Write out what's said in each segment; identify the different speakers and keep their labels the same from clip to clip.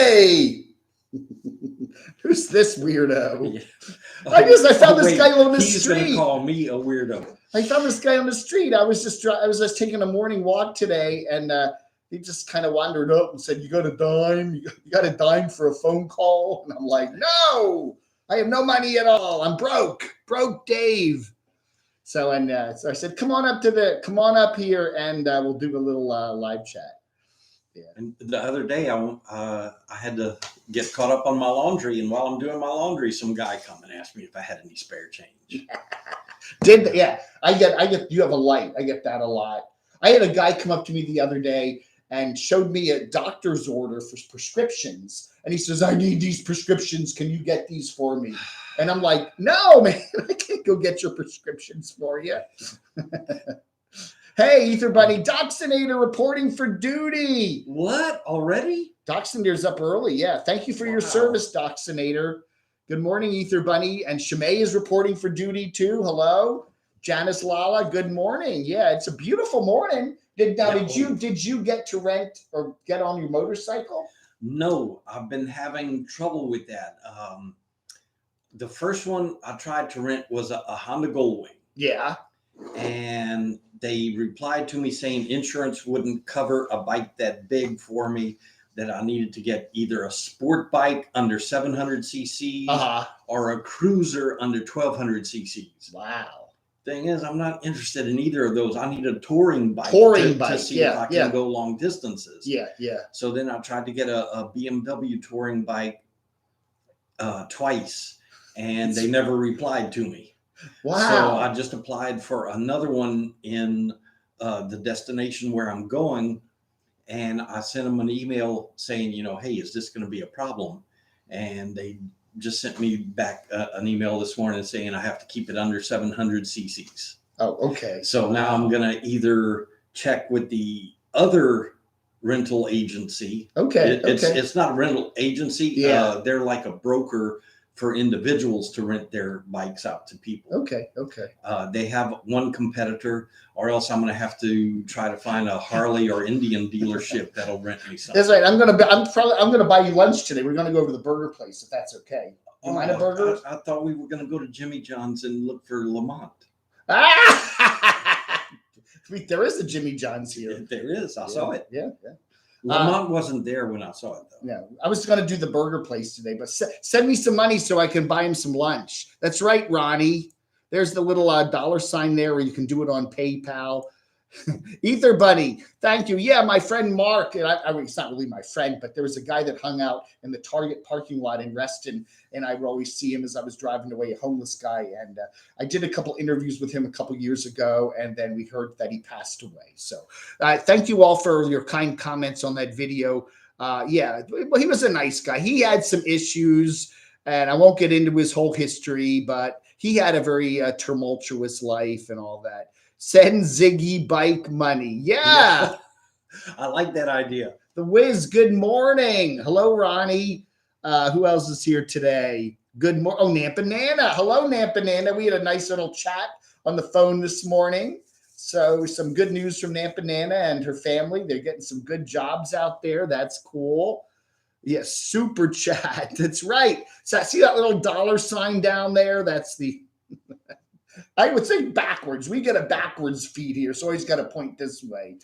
Speaker 1: Hey, who's this weirdo?
Speaker 2: Yeah.
Speaker 1: I found this guy on the
Speaker 2: He's
Speaker 1: street.
Speaker 2: He's gonna call me a weirdo.
Speaker 1: I found this guy on the street. I was just taking a morning walk today, and he just kind of wandered up and said, "You got a dime? You got a dime for a phone call?" And I'm like, "No, I have no money at all. I'm broke Dave." So so I said, "Come on up here, and we'll do a little live chat."
Speaker 2: Yeah. And the other day, I had to get caught up on my laundry, and while I'm doing my laundry, some guy come and asked me if I had any spare change.
Speaker 1: I get. You have a light. I get that a lot. I had a guy come up to me the other day and showed me a doctor's order for prescriptions, and he says, "I need these prescriptions. Can you get these for me?" And I'm like, "No, man, I can't go get your prescriptions for you." Hey, Ether Bunny, Doxinator reporting for duty.
Speaker 2: What? Already?
Speaker 1: Doxinator's up early. Yeah. Thank you for your service, Doxinator. Good morning, Ether Bunny. And Shimei is reporting for duty too. Hello. Janice Lala, good morning. Yeah, it's a beautiful morning. Did you get to rent or get on your motorcycle?
Speaker 2: No, I've been having trouble with that. The first one I tried to rent was a Honda Goldwing.
Speaker 1: Yeah.
Speaker 2: And they replied to me saying insurance wouldn't cover a bike that big for me, that I needed to get either a sport bike under 700 cc's or a cruiser under 1200 cc's.
Speaker 1: Wow.
Speaker 2: Thing is, I'm not interested in either of those. I need a touring bike to see if I can go long distances.
Speaker 1: Yeah.
Speaker 2: So then I tried to get a BMW touring bike twice, and they never replied to me.
Speaker 1: Wow.
Speaker 2: So I just applied for another one in the destination where I'm going, and I sent them an email saying, hey, is this going to be a problem? And they just sent me back an email this morning saying I have to keep it under 700 cc's.
Speaker 1: Oh, okay.
Speaker 2: So now I'm going to either check with the other rental agency.
Speaker 1: Okay.
Speaker 2: It's not a rental agency.
Speaker 1: Yeah.
Speaker 2: They're like a broker for individuals to rent their bikes out to people.
Speaker 1: Okay.
Speaker 2: They have one competitor, or else I'm going to have to try to find a Harley or Indian dealership that'll rent me something.
Speaker 1: That's right. I'm gonna buy you lunch today. We're gonna go over to the burger place if that's okay. You mind a burger?
Speaker 2: I thought we were going to go to Jimmy John's and look for Lamont.
Speaker 1: There is a Jimmy John's here.
Speaker 2: There is. I saw it.
Speaker 1: Yeah.
Speaker 2: Lamont wasn't there when I saw it, though.
Speaker 1: Yeah, I was going to do the burger place today, but send me some money so I can buy him some lunch. That's right, Ronnie. There's the little dollar sign there where you can do it on PayPal. Ether Bunny, thank you. Yeah, my friend Mark, and I mean, it's not really my friend, but there was a guy that hung out in the Target parking lot in Reston, and I would always see him as I was driving away, a homeless guy. And I did a couple interviews with him a couple years ago, and then we heard that he passed away. So thank you all for your kind comments on that video. Yeah, well, he was a nice guy. He had some issues, and I won't get into his whole history, but he had a very tumultuous life and all that. Send Ziggy bike money. Yeah.
Speaker 2: I like that idea.
Speaker 1: The Wiz, good morning. Hello, Ronnie. Who else is here today? Good morning. Oh, Nampa Nana. Hello, Nampa Nana. We had a nice little chat on the phone this morning. So some good news from Nampa Nana and her family. They're getting some good jobs out there. That's cool. Yes, super chat. That's right. So I see that little dollar sign down there. That's the... I would say backwards. We get a backwards feed here, so always got to point this way.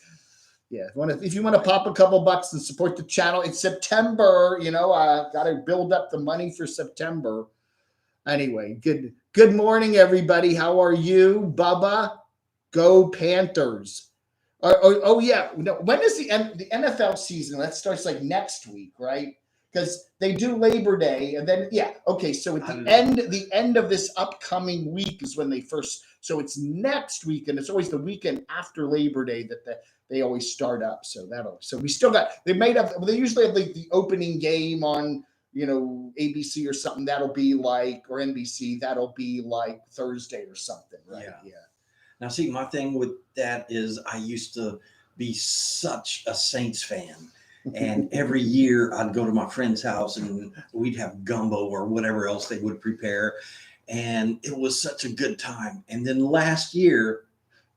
Speaker 1: Yeah, if you want to pop a couple bucks and support the channel, it's September. Got to build up the money for September. Anyway, good morning, everybody. How are you, Bubba? Go Panthers! Oh yeah. No, when is the NFL season? That starts like next week, right? Because they do Labor Day, and then okay. So at the end of this upcoming week is when they first. So it's next week, and it's always the weekend after Labor Day that they always start up. So we still got. They usually have like the opening game on ABC or something. That'll be like, or NBC. That'll be like Thursday or something, right? Yeah.
Speaker 2: Now, see, my thing with that is I used to be such a Saints fan. And every year I'd go to my friend's house and we'd have gumbo or whatever else they would prepare. And it was such a good time. And then last year,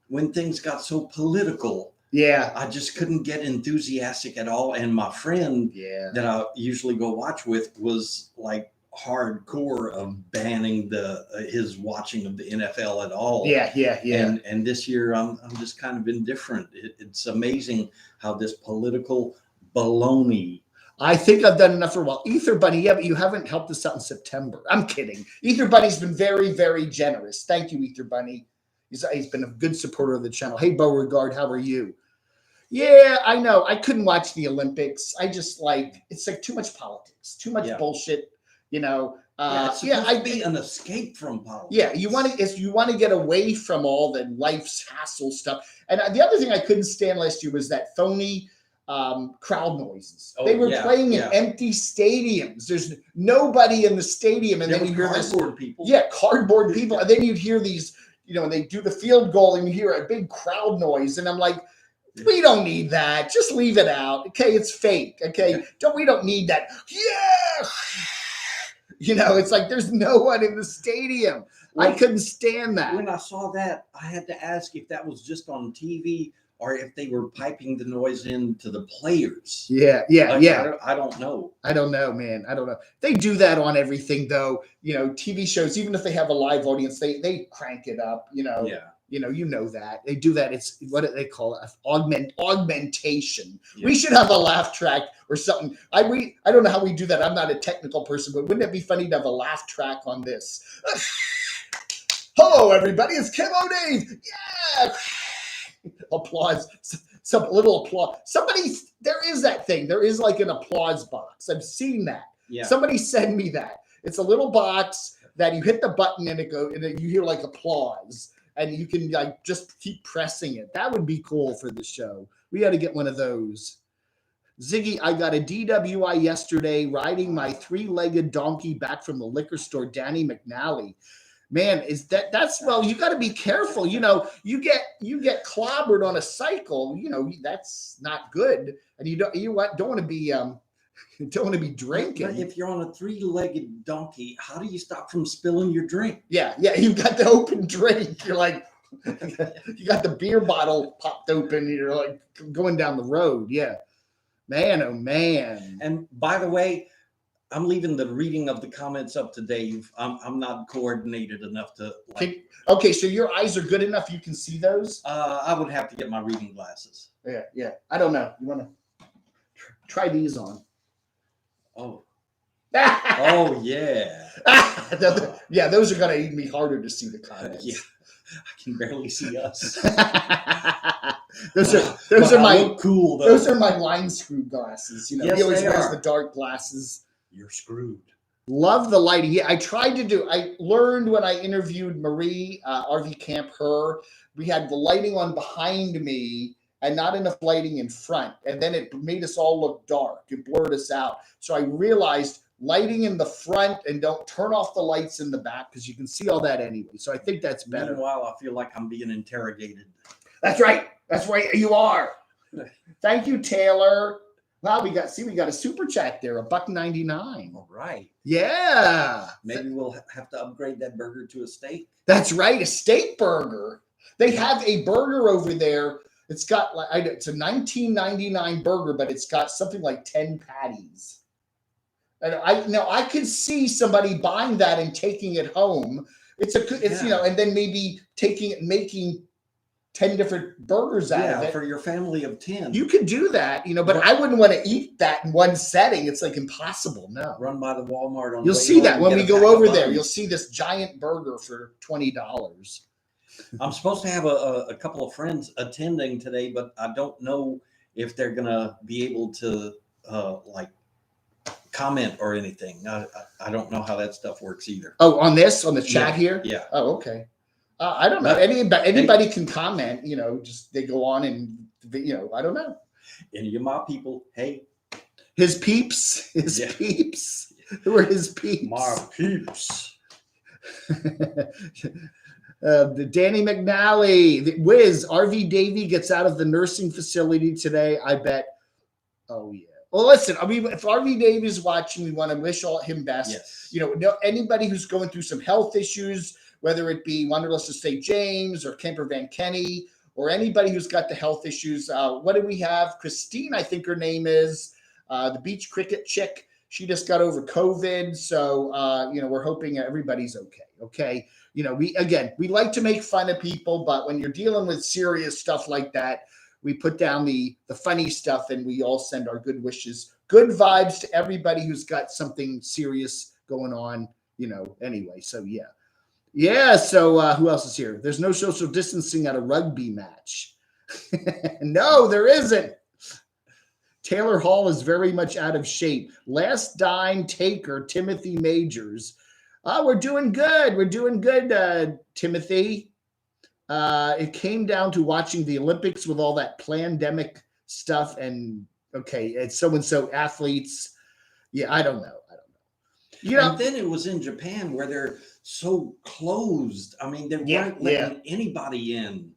Speaker 2: when things got so political,
Speaker 1: Yeah.
Speaker 2: I just couldn't get enthusiastic at all. And my friend
Speaker 1: Yeah.
Speaker 2: that I usually go watch with was like hardcore of banning his watching of the NFL at all.
Speaker 1: Yeah. Yeah. Yeah.
Speaker 2: And this year I'm just kind of indifferent. It's amazing how this political baloney.
Speaker 1: I think I've done enough for a while. Ether Bunny, yeah, but you haven't helped us out in September. I'm kidding. Ether Bunny's been very, very generous. Thank you, Ether Bunny. He's been a good supporter of the channel. Hey, Beauregard, how are you? Yeah, I know. I couldn't watch the Olympics. I just it's like too much politics, too much bullshit. You know.
Speaker 2: It's supposed to be an escape from politics.
Speaker 1: Yeah, you want to get away from all the life's hassle stuff. And the other thing I couldn't stand last year was that phony crowd noises. They were playing in empty stadiums. There's nobody in the stadium, and then you hear
Speaker 2: cardboard people.
Speaker 1: Yeah, cardboard people, and then you'd hear these. And they do the field goal, and you hear a big crowd noise, and I'm like, we don't need that. Just leave it out. Okay, it's fake. Okay, we don't need that. Yeah. It's like there's no one in the stadium. I couldn't stand that.
Speaker 2: When I saw that, I had to ask if that was just on TV or if they were piping the noise into the players.
Speaker 1: Yeah.
Speaker 2: I don't know.
Speaker 1: I don't know, man. I don't know. They do that on everything, though. TV shows, even if they have a live audience, they crank it up.
Speaker 2: Yeah.
Speaker 1: You know that they do that. It's what do they call it? Augmentation.
Speaker 2: Yeah.
Speaker 1: We should have a laugh track or something. I don't know how we do that. I'm not a technical person, but wouldn't it be funny to have a laugh track on this? Hello, everybody. It's Kim O'Dave. Yeah. Applause. Some little applause. There is that thing. There is like an applause box. I've seen that.
Speaker 2: Yeah.
Speaker 1: Somebody send me that. It's a little box that you hit the button and you hear like applause. And you can just keep pressing it. That would be cool for the show. We got to get one of those. Ziggy, I got a DWI yesterday riding my 3-legged donkey back from the liquor store, Danny McNally. Man, well, you got to be careful. You get clobbered on a cycle, that's not good. And you don't want to be don't want to be drinking.
Speaker 2: But if you're on a 3-legged donkey, how do you stop from spilling your drink?
Speaker 1: Yeah, you've got the open drink. You're like, you got the beer bottle popped open. You're like going down the road. Yeah, man, oh man.
Speaker 2: And by the way, I'm leaving the reading of the comments up to Dave. I'm not coordinated enough to.
Speaker 1: Okay, so your eyes are good enough. You can see those.
Speaker 2: I would have to get my reading glasses.
Speaker 1: Yeah. I don't know. You want to try these on?
Speaker 2: Oh. Oh yeah.
Speaker 1: Yeah, those are gonna even be harder to see the comments.
Speaker 2: Yeah, I can barely see us.
Speaker 1: those are my
Speaker 2: cool. Though.
Speaker 1: Those are my line screw glasses. He always wears the dark glasses.
Speaker 2: You're screwed.
Speaker 1: Love the lighting. Yeah, I learned when I interviewed Marie RV Camp. We had the lighting on behind me and not enough lighting in front. And then it made us all look dark. It blurred us out. So I realized lighting in the front and don't turn off the lights in the back because you can see all that anyway. So I think that's better.
Speaker 2: Meanwhile, I feel like I'm being interrogated.
Speaker 1: That's right. That's right. You are. Thank you, Taylor. Wow, we got a super chat there, $1.99.
Speaker 2: All right.
Speaker 1: Yeah.
Speaker 2: Maybe we'll have to upgrade that burger to a steak.
Speaker 1: That's right, a steak burger. They have a burger over there. It's got it's a $19.99 burger, but it's got something like 10 patties. And I could see somebody buying that and taking it home. And then maybe taking it, making 10 different burgers out of it.
Speaker 2: For your family of 10.
Speaker 1: You could do that, but I wouldn't want to eat that in one setting. It's like impossible. No.
Speaker 2: Run by the Walmart on
Speaker 1: You'll see that when we go over there. You'll see this giant burger for $20.
Speaker 2: I'm supposed to have a couple of friends attending today, but I don't know if they're going to be able to comment or anything. I don't know how that stuff works either.
Speaker 1: Oh, on the chat here?
Speaker 2: Yeah.
Speaker 1: Oh, okay. I don't know. Anybody can comment, just they go on and, I don't know.
Speaker 2: Any of my people, hey.
Speaker 1: His peeps. Peeps. Who are his peeps?
Speaker 2: My peeps.
Speaker 1: Danny McNally, the Wiz, RV Davey gets out of the nursing facility today. I bet. Oh, yeah. Well, listen, if RV Davey is watching, we want to wish him best.
Speaker 2: Yes.
Speaker 1: Anybody who's going through some health issues, whether it be Wanderlust of St. James or Camper Van Kenny or anybody who's got the health issues. What do we have? Christine, I think her name is, the beach cricket chick. She just got over COVID. So, we're hoping everybody's okay. Okay. We like to make fun of people, but when you're dealing with serious stuff like that, we put down the funny stuff and we all send our good wishes, good vibes to everybody who's got something serious going on, anyway. So, yeah. Yeah. So who else is here? There's no social distancing at a rugby match. No, there isn't. Taylor Hall is very much out of shape. Last dime taker, Timothy Majors. We're doing good. We're doing good, Timothy. It came down to watching the Olympics with all that pandemic stuff. And okay, it's so-and-so athletes. Yeah, I don't know.
Speaker 2: And then it was in Japan where they're so closed. I mean, they weren't letting anybody in.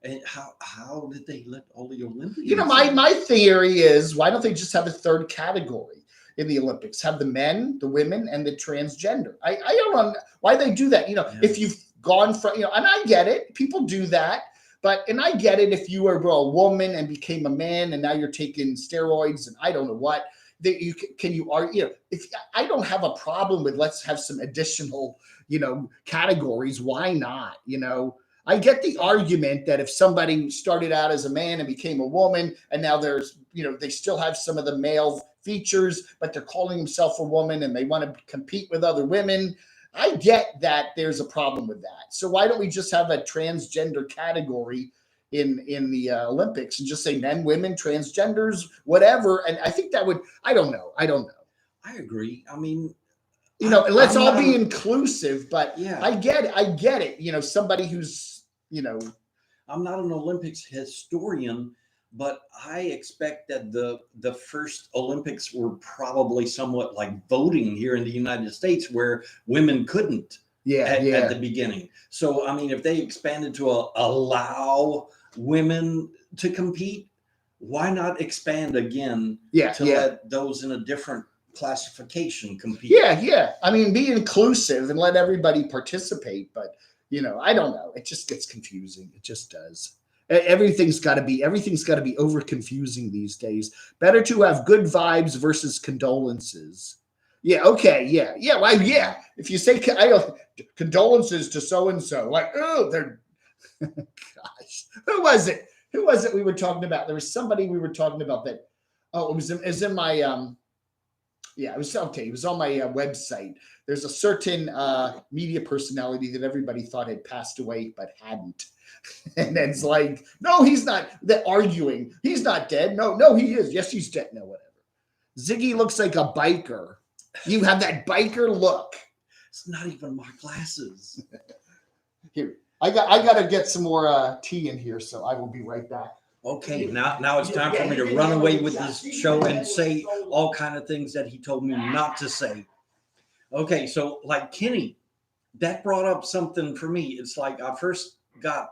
Speaker 2: And how did they let all the Olympians in?
Speaker 1: My theory is, why don't they just have a third category in the Olympics? Have the men, the women, and the transgender. I don't know why they do that. If you've gone from, and I get it, people do that. And I get it if you were a woman and became a man and now you're taking steroids and I don't know what. You argue, if I don't have a problem with, let's have some additional, categories. Why not? I get the argument that if somebody started out as a man and became a woman and now there's, they still have some of the male features, but they're calling themselves a woman and they want to compete with other women. I get that there's a problem with that. So why don't we just have a transgender category in the Olympics and just say men, women, transgenders, whatever? And I think that would, I don't know.
Speaker 2: I agree. I mean,
Speaker 1: let's all be inclusive, but
Speaker 2: yeah,
Speaker 1: I get it. Somebody who's,
Speaker 2: I'm not an Olympics historian, but I expect that the first Olympics were probably somewhat like voting here in the United States, where women couldn't at the beginning. So, I mean, if they expanded to allow women to compete, why not expand again let those in a different classification compete?
Speaker 1: Yeah. I mean, be inclusive and let everybody participate. But, I don't know. It just gets confusing. It just does. Everything's got to be over confusing these days. Better to have good vibes versus condolences. Yeah. Okay. Yeah. Well, yeah. If you say condolences to so-and-so, like, oh, they're, gosh, who was it we were talking about? There was somebody we were talking about that. Oh, it was in my, it was okay. It was on my website. There's a certain media personality that everybody thought had passed away, but hadn't. And it's like, no, he's not. They're arguing. He's not dead. No, he is. Yes, he's dead. No, whatever. Ziggy looks like a biker. You have that biker look.
Speaker 2: It's not even my glasses.
Speaker 1: Here, I got to get some more tea in here, so I will be right back.
Speaker 2: Okay, now it's time for me to run away with this show and say all kind of things that he told me not to say. Okay, so like Kenny, that brought up something for me. It's like I first got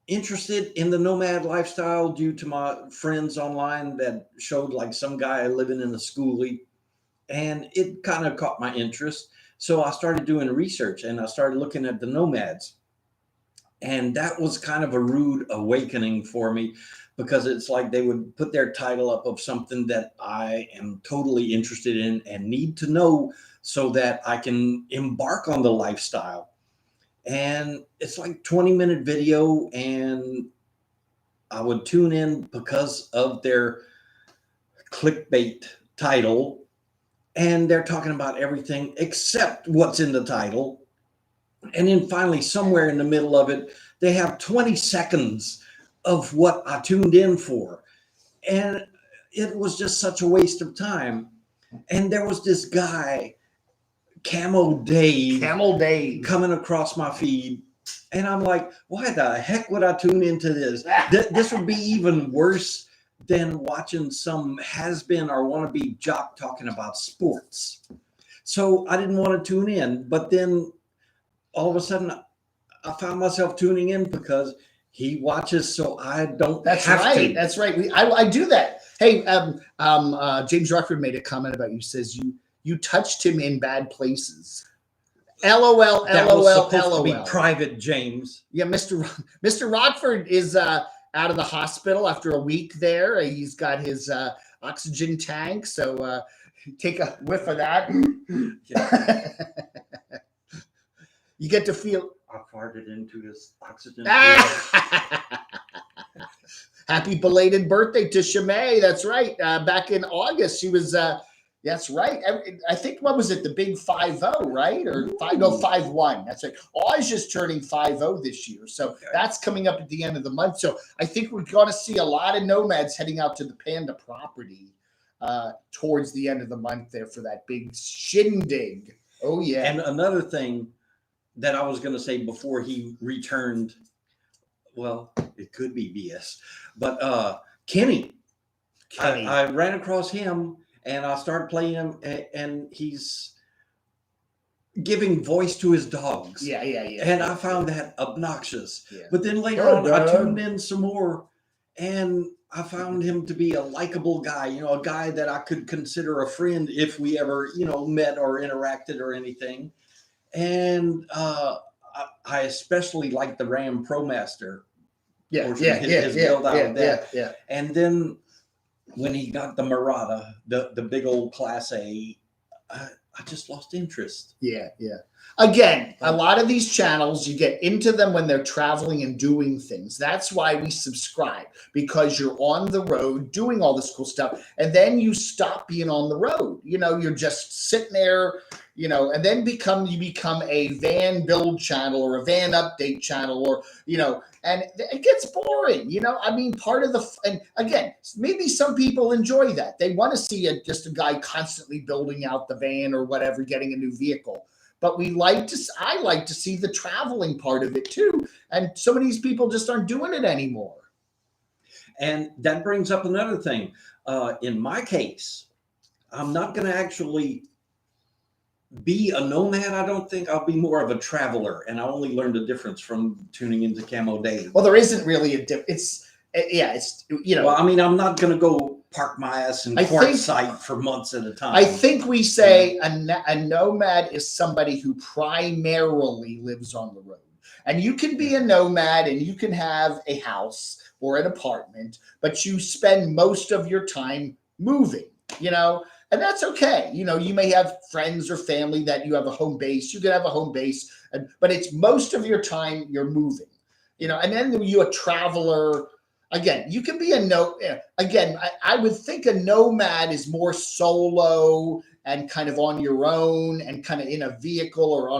Speaker 2: interested in the nomad lifestyle due to my friends online that showed like some guy living in a schoolie, and it kind of caught my interest. So I started doing research and I started looking at the nomads. And that was kind of a rude awakening for me, because it's like they would put their title up of something that I am totally interested in and need to know so that I can embark on the lifestyle. And it's like 20-minute video, and I would tune in because of their clickbait title. And they're talking about everything except what's in the title. And then finally, somewhere in the middle of it, they have 20 seconds of what I tuned in for. And it was just such a waste of time. And there was this guy, Camel Dave, coming across my feed. And I'm like, why the heck would I tune into this? This would be even worse than watching some has-been or wannabe jock talking about sports. So I didn't want to tune in. But then all of a sudden, I found myself tuning in because he watches, so I don't have to.
Speaker 1: That's right. I do that. Hey, James Ruckford made a comment about you. Says you touched him in bad places. LOL,
Speaker 2: That was
Speaker 1: LOL,
Speaker 2: supposed to be
Speaker 1: LOL.
Speaker 2: private, James.
Speaker 1: Yeah, Mr. Rockford is out of the hospital after a week there. He's got his oxygen tank, so take a whiff of that. You get to feel.
Speaker 2: I farted into his oxygen.
Speaker 1: Happy belated birthday to Shimei. That's right. Back in August, she was. That's right. I think, what was it? The big 5-0, right? Or 5-1. That's right. Oz just turning 5-0 this year. So that's coming up at the end of the month. So I think we're going to see a lot of nomads heading out to the Panda property towards the end of the month there for that big shindig. Oh, yeah.
Speaker 2: And another thing that I was going to say before he returned, well, it could be BS, but Kenny. I ran across him. And I started playing him, and he's giving voice to his dogs.
Speaker 1: Yeah.
Speaker 2: And I found that obnoxious.
Speaker 1: Yeah.
Speaker 2: But then later on, I tuned in some more, and I found him to be a likable guy, a guy that I could consider a friend if we ever, met or interacted or anything. And I especially like the Ram ProMaster. His build out of that.
Speaker 1: Yeah.
Speaker 2: And then when he got the Murata, the big old Class A, I just lost interest.
Speaker 1: Yeah. Again, a lot of these channels, you get into them when they're traveling and doing things. That's why we subscribe, because you're on the road doing all this cool stuff. And then you stop being on the road. You're just sitting there, and then you become a van build channel or a van update channel, or, and it gets boring. Part of and again, maybe some people enjoy that. They want to see just a guy constantly building out the van or whatever, getting a new vehicle. But I like to see the traveling part of it too. And some of these people just aren't doing it anymore.
Speaker 2: And that brings up another thing. In my case, I'm not going to actually be a nomad. I don't think. I'll be more of a traveler. And I only learned the difference from tuning into Camo Dave.
Speaker 1: Well, there isn't really a difference. It's
Speaker 2: Well, I'm not going to go park my ass in Quartzsite for months at a time.
Speaker 1: I think we say a nomad is somebody who primarily lives on the road. And you can be a nomad and you can have a house or an apartment, but you spend most of your time moving, and that's okay. You may have friends or family that you have a home base. You can have a home base, but it's most of your time you're moving, and then you're a traveler. Again, you can be I would think a nomad is more solo and kind of on your own and kind of in a vehicle or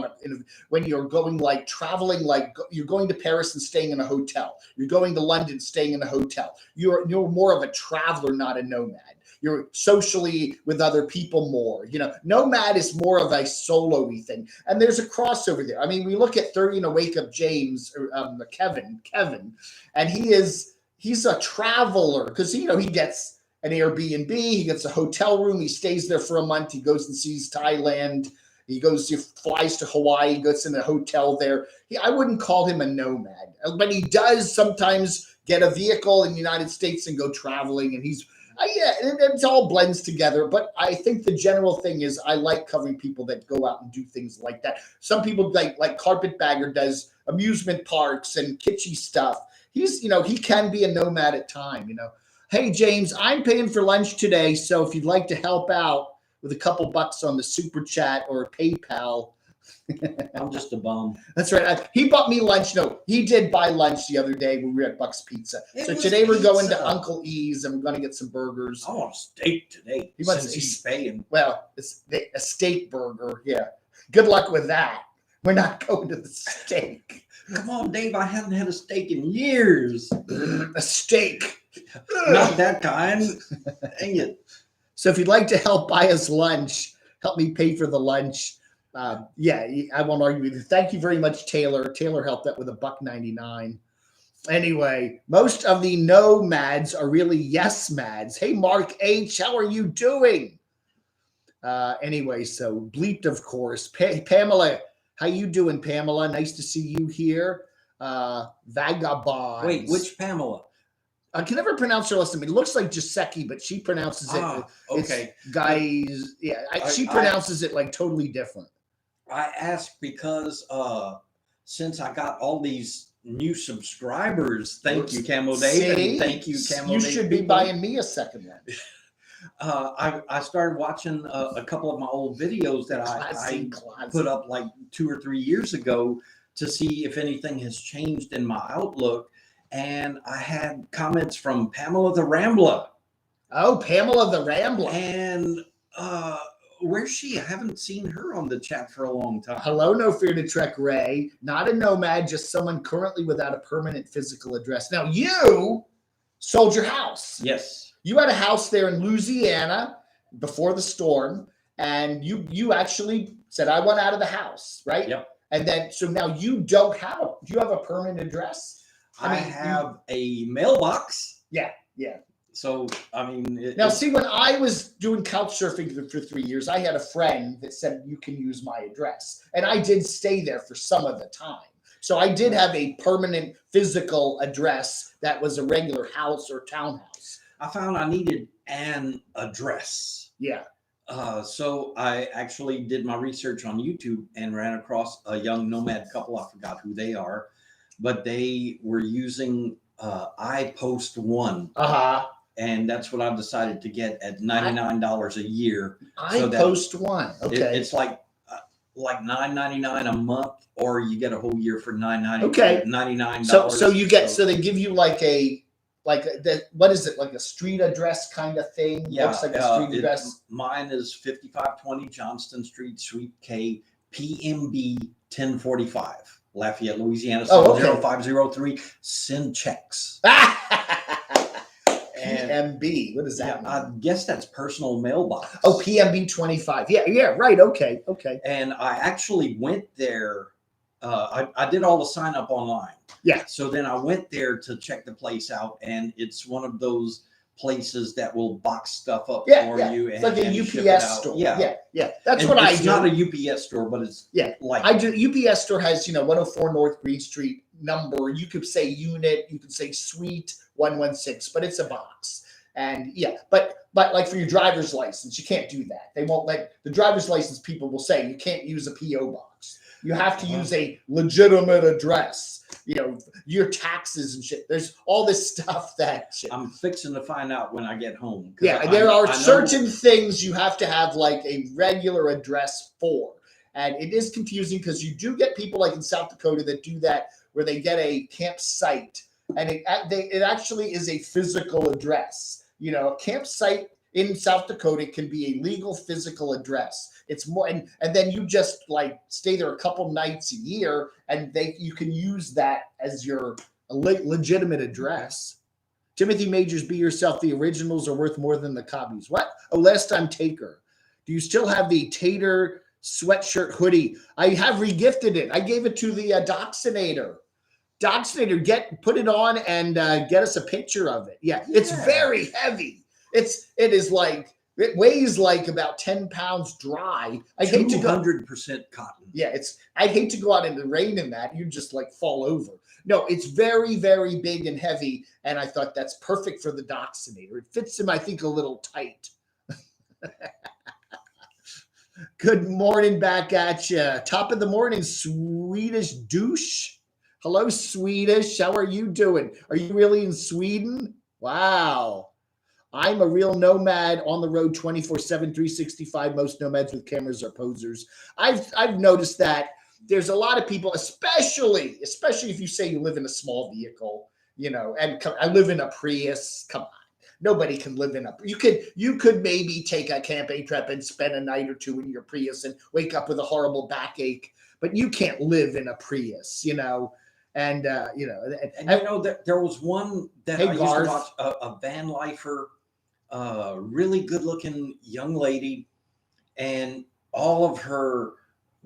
Speaker 1: when you're going traveling, you're going to Paris and staying in a hotel. You're going to London, staying in a hotel. You're more of a traveler, not a nomad. You're socially with other people more. Nomad is more of a solo-y thing. And there's a crossover there. We look at 30 and a Wake Up James, or Kevin, and he's a traveler because, he gets an Airbnb, he gets a hotel room, he stays there for a month, he goes and sees Thailand, he flies to Hawaii, goes in a hotel there. I wouldn't call him a nomad, but he does sometimes get a vehicle in the United States and go traveling, and it all blends together. But I think the general thing is I like covering people that go out and do things like that. Some people like Carpetbagger does amusement parks and kitschy stuff. He can be a nomad at time, Hey, James, I'm paying for lunch today. So if you'd like to help out with a couple bucks on the super chat or PayPal.
Speaker 2: I'm just a bum.
Speaker 1: That's right. He bought me lunch. No, he did buy lunch the other day when we were at Buck's Pizza. So today we're going to Uncle E's and we're going to get some burgers.
Speaker 2: I want a steak today since he's paying.
Speaker 1: Well, it's a steak burger. Yeah. Good luck with that. We're not going to the steak.
Speaker 2: Come on, Dave. I haven't had a steak in years.
Speaker 1: A steak.
Speaker 2: Not that kind. Dang it.
Speaker 1: So if you'd like to help buy us lunch, help me pay for the lunch. I won't argue with you. Thank you very much, Taylor. Taylor helped out with $1.99. Anyway, most of the nomads are really yes-mads. Hey, Mark H., how are you doing? Anyway, so bleeped, of course. Pamela, how you doing, Pamela? Nice to see you here. Vagabond.
Speaker 2: Wait, which Pamela?
Speaker 1: I can never pronounce her last name. It looks like Giuseppe, but she pronounces it.
Speaker 2: Okay.
Speaker 1: Guys, yeah, she pronounces it like totally different.
Speaker 2: I ask because since I got all these new subscribers, thank you, Camo Dave, and thank you, Camo
Speaker 1: You
Speaker 2: Dave.
Speaker 1: should be buying me a second one.
Speaker 2: I started watching a couple of my old videos that I put up like 2 or 3 years ago to see if anything has changed in my outlook. And I had comments from Pamela the Rambler.
Speaker 1: Oh, Pamela the Rambler.
Speaker 2: And where's she? I haven't seen her on the chat for a long time.
Speaker 1: Hello, No Fear to Trek Ray. Not a nomad, just someone currently without a permanent physical address. Now, you sold your house.
Speaker 2: Yes.
Speaker 1: You had a house there in Louisiana before the storm, and you actually said, I want out of the house, right?
Speaker 2: Yep.
Speaker 1: And then, so now you don't have, do you have a permanent address?
Speaker 2: I have a mailbox.
Speaker 1: Yeah.
Speaker 2: So, I mean.
Speaker 1: Now, see, when I was doing couch surfing for 3 years, I had a friend that said, you can use my address. And I did stay there for some of the time. So I did have a permanent physical address that was a regular house or townhouse.
Speaker 2: I found I needed an address.
Speaker 1: Yeah.
Speaker 2: So I actually did my research on YouTube and ran across a young nomad couple. I forgot who they are, but they were using iPost One. And that's what I decided to get at $99 a year.
Speaker 1: iPost One. Okay.
Speaker 2: It's like $9.99 a month, or you get a whole year for $99.
Speaker 1: Okay.
Speaker 2: $99.
Speaker 1: So you get, so they give you what is it, like a street address kind of thing?
Speaker 2: Yeah.
Speaker 1: Looks like a street address.
Speaker 2: Mine is 5520 Johnston Street, Suite K, PMB 1045, Lafayette, Louisiana, 70503. Send checks.
Speaker 1: PMB. What does that mean?
Speaker 2: I guess that's personal mailbox.
Speaker 1: Oh, PMB 25. Yeah, right. Okay.
Speaker 2: And I actually went there. I did all the sign up online.
Speaker 1: Yeah.
Speaker 2: So then I went there to check the place out, and it's one of those places that will box stuff up for you.
Speaker 1: It's like a UPS store. Yeah. That's
Speaker 2: and
Speaker 1: what I do.
Speaker 2: It's not a UPS store, but it's like
Speaker 1: I do. UPS store has 104 North Green Street number. You could say unit, you could say suite 116, but it's a box. And but like for your driver's license, you can't do that. They won't let the driver's license people will say you can't use a PO box. You have to use a legitimate address. Your taxes and shit. There's all this stuff that
Speaker 2: I'm fixing to find out when I get home.
Speaker 1: Yeah, there are certain things you have to have like a regular address for. And it is confusing because you do get people like in South Dakota that do that, where they get a campsite, and it actually is a physical address. A campsite in South Dakota can be a legal physical address. It's more, and then you just like stay there a couple nights a year, and you can use that as your legitimate address. Timothy Majors, be yourself. The originals are worth more than the copies. What? Oh, last time taker. Do you still have the Tater sweatshirt hoodie? I have regifted it. I gave it to the Doxinator. Put it on and get us a picture of it. Yeah, it's very heavy. It weighs like about 10 pounds dry. I hate to go
Speaker 2: 100% cotton.
Speaker 1: Yeah, I'd hate to go out in the rain in that. You just like fall over. No, it's very, very big and heavy, and I thought that's perfect for the Doxinator. It fits him, I think, a little tight. Good morning back at you. Top of the morning, Swedish douche. Hello, Swedish. How are you doing? Are you really in Sweden? Wow. I'm a real nomad on the road 24/7, 365. Most nomads with cameras are posers. I've noticed that there's a lot of people, especially if you say you live in a small vehicle, and I live in a Prius. Come on. Nobody can live in a. You could maybe take a camping trip and spend a night or two in your Prius and wake up with a horrible backache, but you can't live in a Prius, And
Speaker 2: there was one that I used to watch, a van lifer, really good looking young lady, and all of her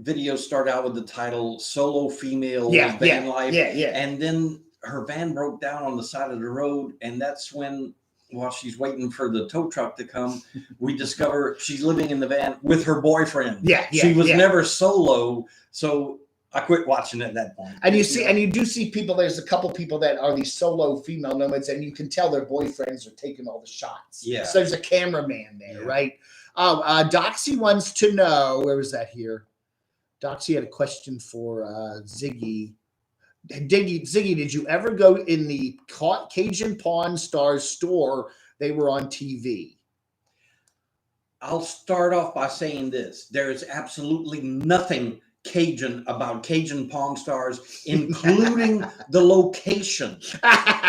Speaker 2: videos start out with the title "Solo Female Van Life." And then her van broke down on the side of the road, and that's when, while she's waiting for the tow truck to come, we discover she's living in the van with her boyfriend. She was never solo, so I quit watching at that point.
Speaker 1: And you do see people. There's a couple people that are these solo female nomads, and you can tell their boyfriends are taking all the shots.
Speaker 2: Yeah.
Speaker 1: So there's a cameraman there, right? Doxy wants to know, where was that here? Doxy had a question for Ziggy. Ziggy, did you ever go in the Cajun Pawn Stars store? They were on TV.
Speaker 2: I'll start off by saying this. There is absolutely nothing Cajun about Cajun Pawn Stars, including the location.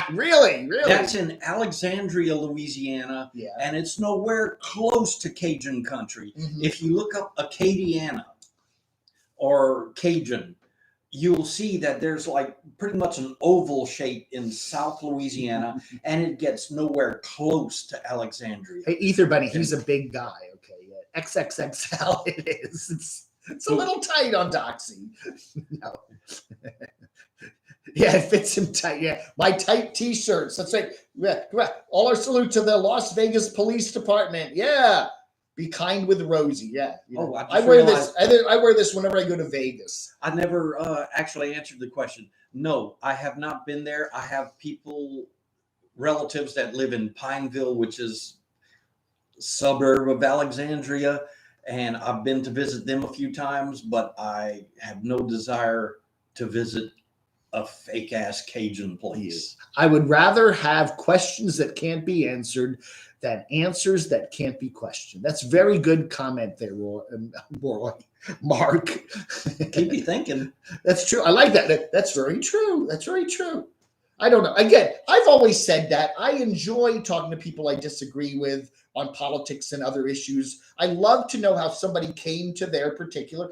Speaker 1: Really?
Speaker 2: That's in Alexandria, Louisiana,
Speaker 1: Yeah.
Speaker 2: and it's nowhere close to Cajun country.
Speaker 1: Mhm.
Speaker 2: If you look up Acadiana or Cajun, you'll see that there's like pretty much an oval shape in South Louisiana, and it gets nowhere close to Alexandria.
Speaker 1: Hey, Ether Bunny, he's a big guy. Okay, yeah. XXXL it is. It's a little tight on Doxy. No. Yeah, it fits him tight. Yeah, my tight T-shirts. That's right. Yeah, all our salute to the Las Vegas Police Department. Yeah, be kind with Rosie. Yeah. You know, I wear this. I wear this whenever I go to Vegas.
Speaker 2: I never actually answered the question. No, I have not been there. I have relatives that live in Pineville, which is a suburb of Alexandria, and I've been to visit them a few times, but I have no desire to visit a fake ass Cajun place.
Speaker 1: I would rather have questions that can't be answered than answers that can't be questioned. That's a very good comment there, Roy, Mark.
Speaker 2: Keep you thinking.
Speaker 1: That's true. I like that. That's very true. That's very true. I don't know. Again, I've always said that I enjoy talking to people I disagree with on politics and other issues. I love to know how somebody came to their particular,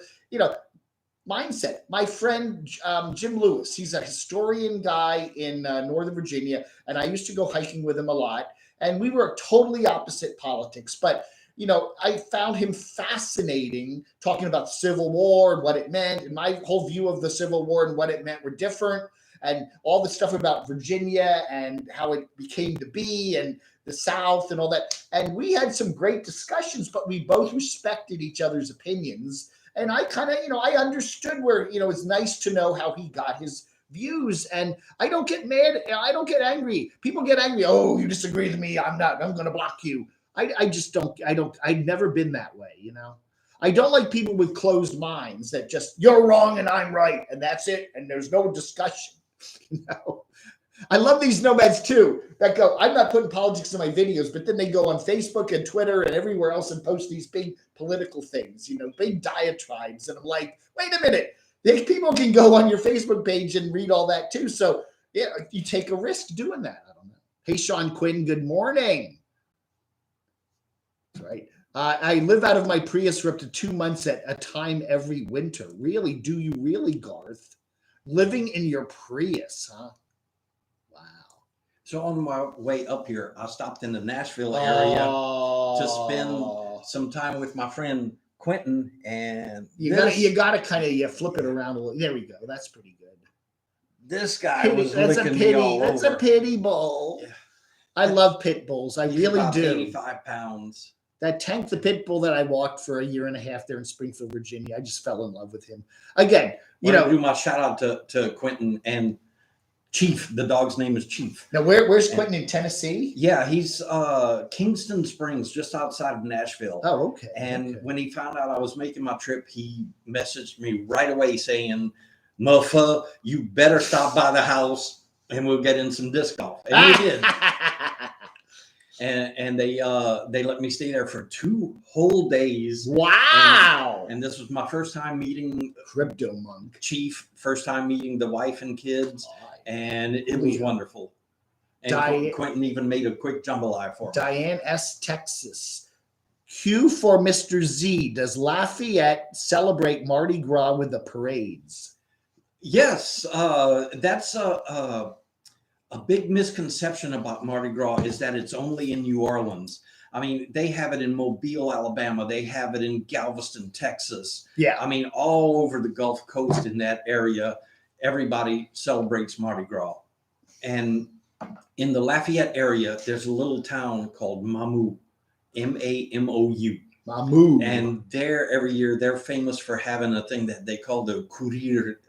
Speaker 1: mindset. My friend Jim Lewis, he's a historian guy in Northern Virginia, and I used to go hiking with him a lot. And we were totally opposite politics, but I found him fascinating talking about the Civil War and what it meant, and my whole view of the Civil War and what it meant were different, and all the stuff about Virginia and how it became to be and the South and all that. And we had some great discussions, but we both respected each other's opinions. And I kind of, I understood where, it's nice to know how he got his views. And I don't get mad. I don't get angry. People get angry. Oh, you disagree with me. I'm going to block you. I just don't, I've never been that way, I don't like people with closed minds that just, you're wrong and I'm right. And that's it. And there's no discussion, I love these nomads too that go, I'm not putting politics in my videos, but then they go on Facebook and Twitter and everywhere else and post these big political things, big diatribes. And I'm like, wait a minute. People can go on your Facebook page and read all that too. So yeah, you take a risk doing that. I don't know. Hey, Sean Quinn, good morning. That's right. I live out of my Prius for up to 2 months at a time every winter. Really? Do you really, Garth? Living in your Prius, huh? Wow.
Speaker 2: So on my way up here, I stopped in the Nashville area to spend some time with my friend Quentin, and
Speaker 1: you gotta kind of flip it around a little. There we go. That's pretty good.
Speaker 2: This guy was licking me all over.
Speaker 1: That's a pity bull. Yeah. I love pit bulls. I really do.
Speaker 2: 85 pounds.
Speaker 1: That Tank the pit bull that I walked for a year and a half there in Springfield, Virginia, I just fell in love with him. Again,
Speaker 2: do my shout out to Quentin and Chief. The dog's name is Chief.
Speaker 1: Now, where's Quentin, in Tennessee?
Speaker 2: Yeah, he's Kingston Springs, just outside of Nashville.
Speaker 1: Oh, okay.
Speaker 2: And when he found out I was making my trip, he messaged me right away saying, "Muffa, you better stop by the house and we'll get in some disc golf." And we did. And they let me stay there for 2 whole days.
Speaker 1: Wow!
Speaker 2: And this was my first time meeting
Speaker 1: Crypto Monk
Speaker 2: Chief. First time meeting the wife and kids, and it was wonderful. And Quentin even made a quick jambalaya for me.
Speaker 1: Diane S. Texas. Q for Mr. Z. Does Lafayette celebrate Mardi Gras with the parades?
Speaker 2: Yes, that's a big misconception about Mardi Gras is that it's only in New Orleans. I mean, they have it in Mobile, Alabama. They have it in Galveston, Texas.
Speaker 1: Yeah.
Speaker 2: I mean, all over the Gulf Coast in that area, everybody celebrates Mardi Gras. And in the Lafayette area, there's a little town called Mamou, Mamou.
Speaker 1: Mamou.
Speaker 2: And there, every year, they're famous for having a thing that they call the Courir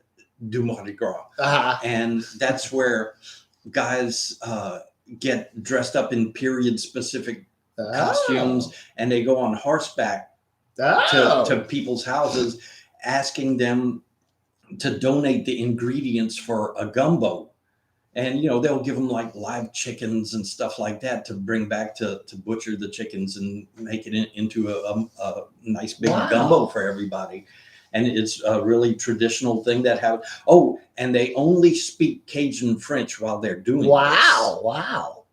Speaker 2: du Mardi Gras.
Speaker 1: Uh-huh.
Speaker 2: And that's where guys get dressed up in period-specific costumes, and they go on horseback to people's houses, asking them to donate the ingredients for a gumbo. And, they'll give them like live chickens and stuff like that to bring back to butcher the chickens and make it into a nice big gumbo for everybody. And it's a really traditional thing that happens. Oh, and they only speak Cajun French while they're doing this.
Speaker 1: Wow.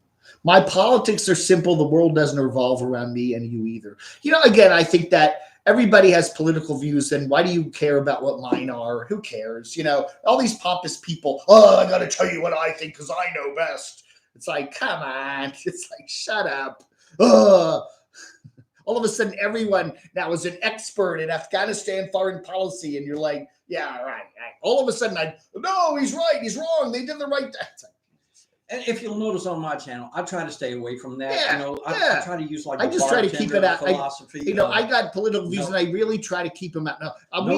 Speaker 1: My politics are simple. The world doesn't revolve around me and you either. Again, I think that everybody has political views, and why do you care about what mine are? Who cares? All these pompous people, I got to tell you what I think because I know best. It's like, come on. It's like, shut up. All of a sudden, everyone now is an expert in Afghanistan foreign policy, and you're like, yeah, right. All of a sudden, no, he's right, he's wrong. They did the right thing.
Speaker 2: And if you'll notice on my channel, I try to stay away from that.
Speaker 1: Yeah,
Speaker 2: I try to use
Speaker 1: I just try to keep it out.
Speaker 2: Philosophy.
Speaker 1: I got political views, and I really try to keep them out. No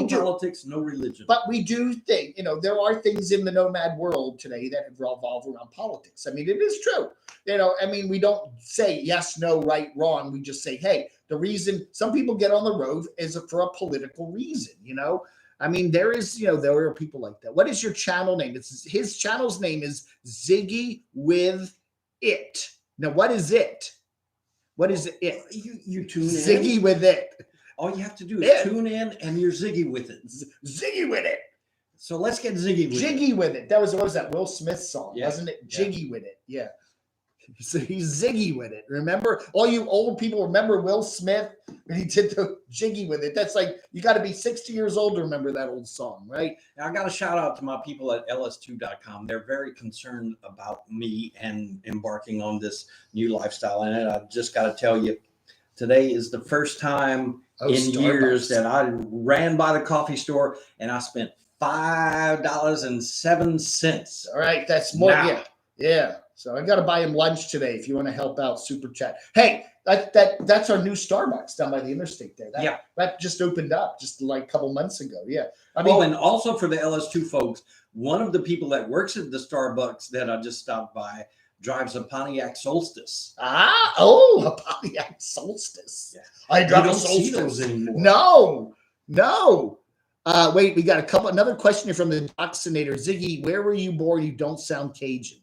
Speaker 2: politics, no religion.
Speaker 1: But we do think, there are things in the nomad world today that revolve around politics. I mean, it is true. We don't say yes, no, right, wrong. We just say, hey, the reason some people get on the road is for a political reason. There are people like that. What is your channel name? His channel's name is Ziggy with It. Now, what is it? What is it?
Speaker 2: You tune in.
Speaker 1: Ziggy with It.
Speaker 2: All you have to do is tune in, and you're Ziggy with it.
Speaker 1: Ziggy with it.
Speaker 2: So let's get Ziggy with it.
Speaker 1: Jiggy with it. What was that Will Smith song?
Speaker 2: Yeah.
Speaker 1: Wasn't it? Jiggy with it. Yeah. So he's Ziggy with it. Remember, all you old people remember Will Smith when he did the Jiggy with it. That's like, you got to be 60 years old to remember that old song, right?
Speaker 2: Now, I got to shout out to my people at ls2.com. They're very concerned about me and embarking on this new lifestyle. And I just got to tell you, today is the first time in
Speaker 1: Starbucks.
Speaker 2: Years that I ran by the coffee store and I spent $5.07.
Speaker 1: All right, that's more.
Speaker 2: Now.
Speaker 1: Yeah. So I got to buy him lunch today. If you want to help out, super chat. Hey, that's our new Starbucks down by the interstate there. That just opened up just like a couple months ago. Yeah.
Speaker 2: And also for the LS2 folks, one of the people that works at the Starbucks that I just stopped by drives a Pontiac Solstice.
Speaker 1: A Pontiac Solstice.
Speaker 2: Yeah.
Speaker 1: I drive a
Speaker 2: Solstice. See those anymore.
Speaker 1: No. Wait, we got another question here from the Doxinator. Ziggy, where were you born? You don't sound Cajun.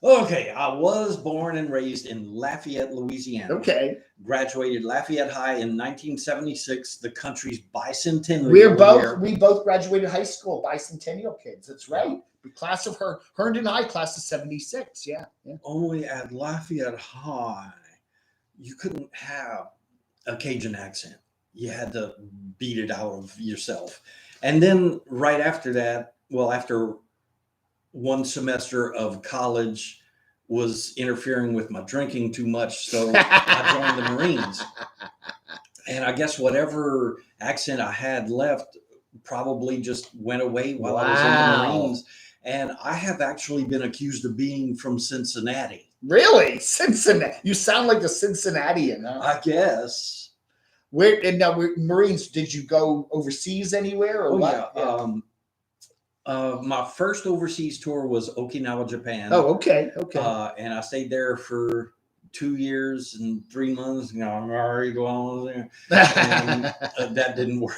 Speaker 2: Okay, I was born and raised in Lafayette, Louisiana.
Speaker 1: Okay.
Speaker 2: Graduated Lafayette High in 1976, the country's bicentennial
Speaker 1: year. We both graduated high school, bicentennial kids. That's right. The class of Herndon High, class of 76. Yeah.
Speaker 2: Only at Lafayette High, you couldn't have a Cajun accent. You had to beat it out of yourself. And then right after that, after one semester of college was interfering with my drinking too much, so I joined the Marines. And I guess whatever accent I had left probably just went away while I was in the Marines. And I have actually been accused of being from Cincinnati.
Speaker 1: Really? Cincinnati? You sound like a Cincinnatian, huh?
Speaker 2: I guess.
Speaker 1: Marines, did you go overseas anywhere or what?
Speaker 2: Yeah. My first overseas tour was Okinawa, Japan.
Speaker 1: Oh, okay.
Speaker 2: And I stayed there for 2 years and 3 months. I'm already going there. And that didn't work.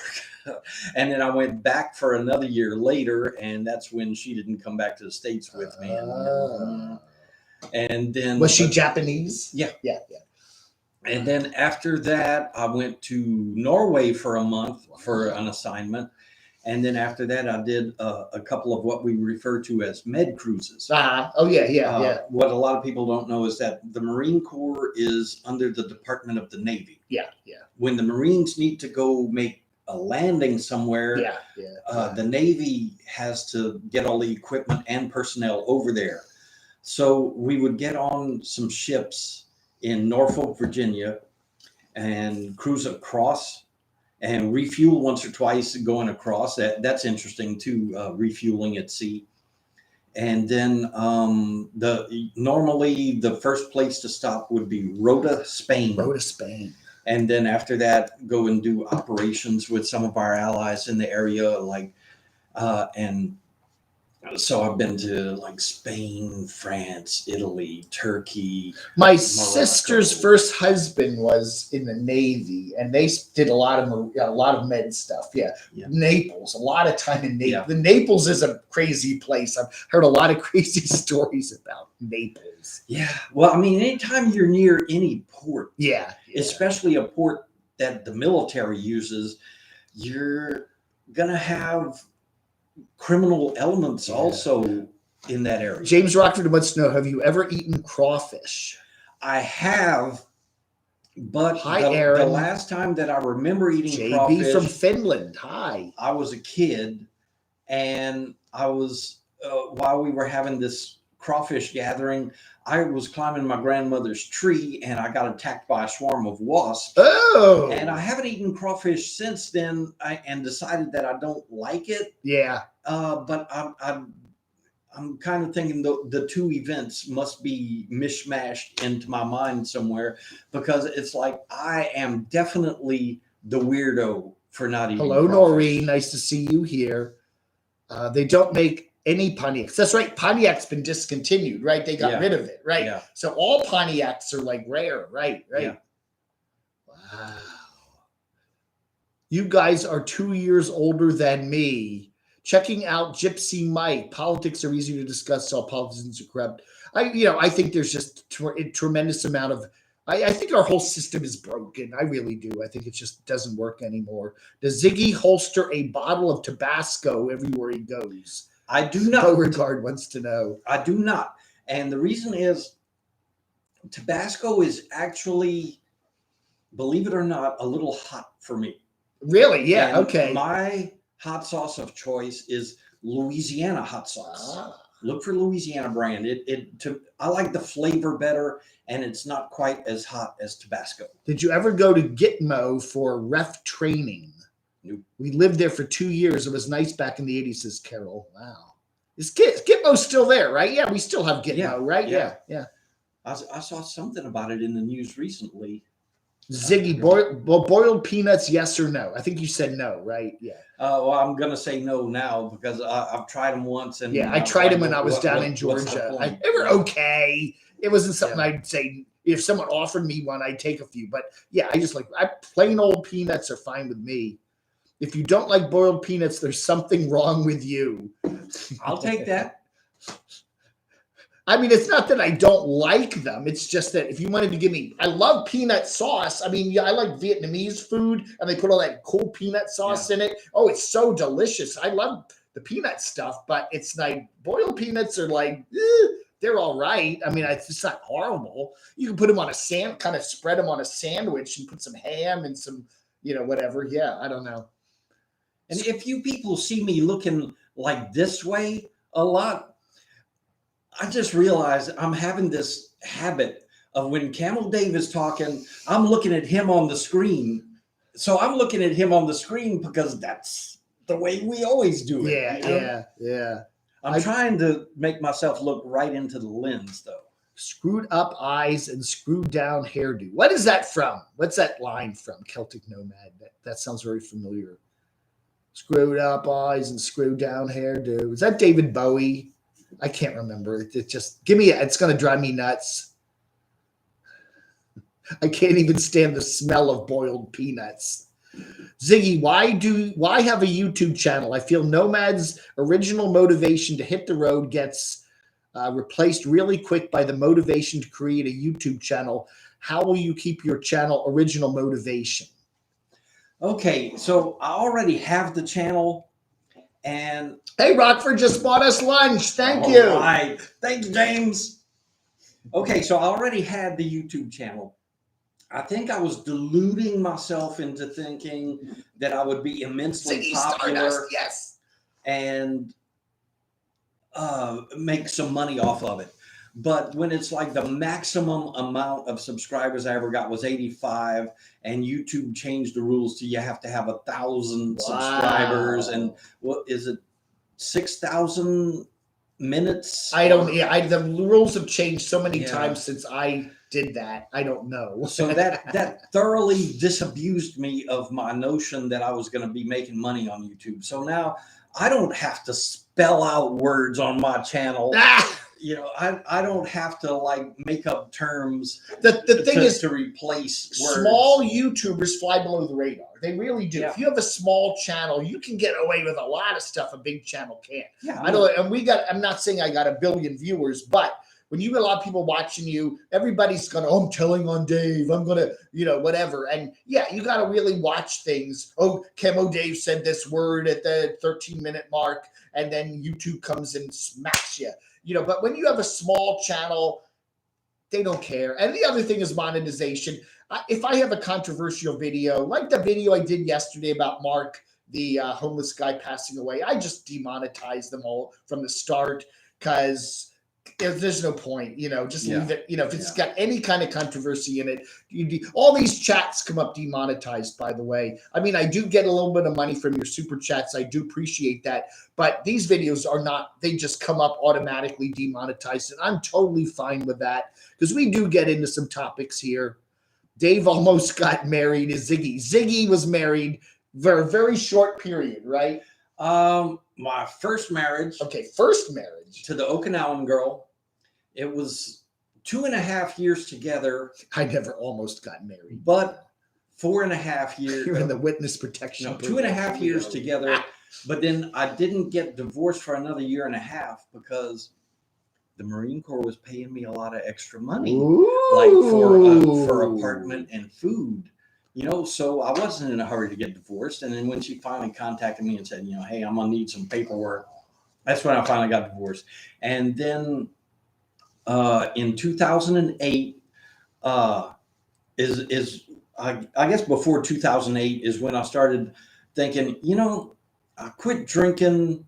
Speaker 2: And then I went back for another year later, and that's when she didn't come back to the States with me. And then
Speaker 1: was she Japanese?
Speaker 2: Yeah. And then after that, I went to Norway for a month for an assignment. And then after that, I did a couple of what we refer to as med cruises.
Speaker 1: Yeah.
Speaker 2: What a lot of people don't know is that the Marine Corps is under the Department of the Navy.
Speaker 1: Yeah.
Speaker 2: When the Marines need to go make a landing somewhere, the Navy has to get all the equipment and personnel over there. So we would get on some ships in Norfolk, Virginia, and cruise across and refuel once or twice going across. That's interesting too, refueling at sea. And then normally the first place to stop would be Rota, Spain. And then after that, go and do operations with some of our allies in the area, and So I've been to like Spain, France, Italy, Turkey.
Speaker 1: My
Speaker 2: Morocco.
Speaker 1: sister's first husband was in the Navy, and they did a lot of med stuff. Yeah.
Speaker 2: Yeah.
Speaker 1: Naples, a lot of time in Naples.
Speaker 2: Yeah.
Speaker 1: The Naples is a crazy place. I've heard a lot of crazy stories about Naples.
Speaker 2: Yeah. Well, I mean, anytime you're near any port,
Speaker 1: Yeah.
Speaker 2: especially a port that the military uses, you're gonna have criminal elements also in that area.
Speaker 1: James Rockford wants to know, have you ever eaten crawfish?
Speaker 2: I have, but
Speaker 1: Hi,
Speaker 2: the
Speaker 1: Aaron.
Speaker 2: last time that I remember eating
Speaker 1: JB
Speaker 2: crawfish
Speaker 1: from Finland. Hi.
Speaker 2: I was a kid, and I was while we were having this crawfish gathering, I was climbing my grandmother's tree, and I got attacked by a swarm of wasps.
Speaker 1: Oh.
Speaker 2: And I haven't eaten crawfish since then, and decided that I don't like it.
Speaker 1: Yeah.
Speaker 2: But I'm kind of thinking the two events must be mishmashed into my mind somewhere, because it's like I am definitely the weirdo for not eating
Speaker 1: Hello,
Speaker 2: crawfish.
Speaker 1: Noreen. Nice to see you here. They don't make any Pontiacs. That's right. Pontiac's been discontinued, right? They got rid of it, right?
Speaker 2: Yeah.
Speaker 1: So all Pontiacs are like rare, right?
Speaker 2: Yeah.
Speaker 1: Wow. You guys are 2 years older than me. Checking out Gypsy Mike. Politics are easy to discuss. All politicians are corrupt. I think there's just a tremendous amount of. I think our whole system is broken. I really do. I think it just doesn't work anymore. Does Ziggy holster a bottle of Tabasco everywhere he goes?
Speaker 2: I do not.
Speaker 1: Beauregard wants to know.
Speaker 2: I do not. And the reason is Tabasco is actually, believe it or not, a little hot for me.
Speaker 1: Really? Yeah.
Speaker 2: And
Speaker 1: okay.
Speaker 2: My hot sauce of choice is Louisiana hot sauce.
Speaker 1: Ah.
Speaker 2: Look for Louisiana brand. I like the flavor better, and it's not quite as hot as Tabasco.
Speaker 1: Did you ever go to Gitmo for ref training?
Speaker 2: Nope.
Speaker 1: We lived there for 2 years. It was nice back in the 80s, says Carol. Wow. Is Gitmo still there, right? Yeah, we still have Gitmo, right? Yeah.
Speaker 2: I saw something about it in the news recently.
Speaker 1: Ziggy, boiled peanuts, yes or no? I think you said no, right? Yeah.
Speaker 2: Well, I'm going to say no now, because I've tried them once. And
Speaker 1: yeah, I tried them when I was down in Georgia. They were okay. It wasn't something I'd say, if someone offered me one, I'd take a few. But yeah, plain old peanuts are fine with me. If you don't like boiled peanuts, there's something wrong with you.
Speaker 2: I'll take that.
Speaker 1: I mean, it's not that I don't like them. It's just that if you wanted to give me, I love peanut sauce. I mean, yeah, I like Vietnamese food, and they put all that cool peanut sauce in it. Oh, it's so delicious. I love the peanut stuff, but it's like boiled peanuts are like, they're all right. I mean, it's not horrible. You can put them on kind of spread them on a sandwich and put some ham and some, whatever. Yeah, I don't know.
Speaker 2: And if you people see me looking like this way a lot, I just realized I'm having this habit of when Camel Dave is talking, I'm looking at him on the screen. So I'm looking at him on the screen because that's the way we always do it.
Speaker 1: Yeah.
Speaker 2: I'm trying to make myself look right into the lens, though.
Speaker 1: Screwed up eyes and screwed down hairdo. What is that from? What's that line from? Celtic Nomad. That sounds very familiar. Screwed up eyes and screwed down hairdo. Is that David Bowie? I can't remember. It just it's going to drive me nuts. I can't even stand the smell of boiled peanuts. Ziggy, why have a YouTube channel? I feel Nomad's original motivation to hit the road gets replaced really quick by the motivation to create a YouTube channel. How will you keep your channel original motivation?
Speaker 2: Okay, so I already have the channel. And
Speaker 1: hey, Rockford just bought us lunch. Thank you.
Speaker 2: All right. Thank you, James. Okay, so I already had the YouTube channel. I think I was deluding myself into thinking that I would be immensely popular.
Speaker 1: Stardust, yes.
Speaker 2: And make some money off of it. But when it's like the maximum amount of subscribers I ever got was 85, and YouTube changed the rules to you have to have 1,000 subscribers, and what is it, 6,000 minutes?
Speaker 1: I don't. Yeah, the rules have changed so many times since I did that. I don't know.
Speaker 2: So that thoroughly disabused me of my notion that I was going to be making money on YouTube. So now I don't have to spell out words on my channel. You know, I don't have to like make up terms.
Speaker 1: The thing is
Speaker 2: to replace words.
Speaker 1: Small YouTubers fly below the radar. They really do.
Speaker 2: Yeah.
Speaker 1: If you have a small channel, you can get away with a lot of stuff a big channel can't.
Speaker 2: Yeah,
Speaker 1: I don't. And I'm not saying I got 1 billion viewers, but when you get a lot of people watching you, everybody's gonna, I'm telling on Dave. I'm gonna, whatever. And yeah, you got to really watch things. Oh, Chemo Dave said this word at the 13-minute mark, and then YouTube comes and smacks you. But when you have a small channel, they don't care. And the other thing is monetization. If I have a controversial video, like the video I did yesterday about Mark, the homeless guy passing away, I just demonetized them all from the start because there's no point, just leave it. If it's got any kind of controversy in it, all these chats come up demonetized, by the way. I mean, I do get a little bit of money from your super chats. I do appreciate that. But these videos are not, they just come up automatically demonetized. And I'm totally fine with that because we do get into some topics here. Dave almost got married to Ziggy. Ziggy was married for a very short period, right?
Speaker 2: My first marriage.
Speaker 1: Okay, first marriage.
Speaker 2: To the Okinawan girl. It was 2.5 years together.
Speaker 1: I never almost got married.
Speaker 2: But 4.5 years.
Speaker 1: You're in the witness protection.
Speaker 2: 2.5 years together. But then I didn't get divorced for another 1.5 years because the Marine Corps was paying me a lot of extra money.
Speaker 1: Ooh.
Speaker 2: Like for apartment and food. So I wasn't in a hurry to get divorced. And then when she finally contacted me and said, hey, I'm going to need some paperwork. That's when I finally got divorced. And then in 2008 I guess before 2008 is when I started thinking, I quit drinking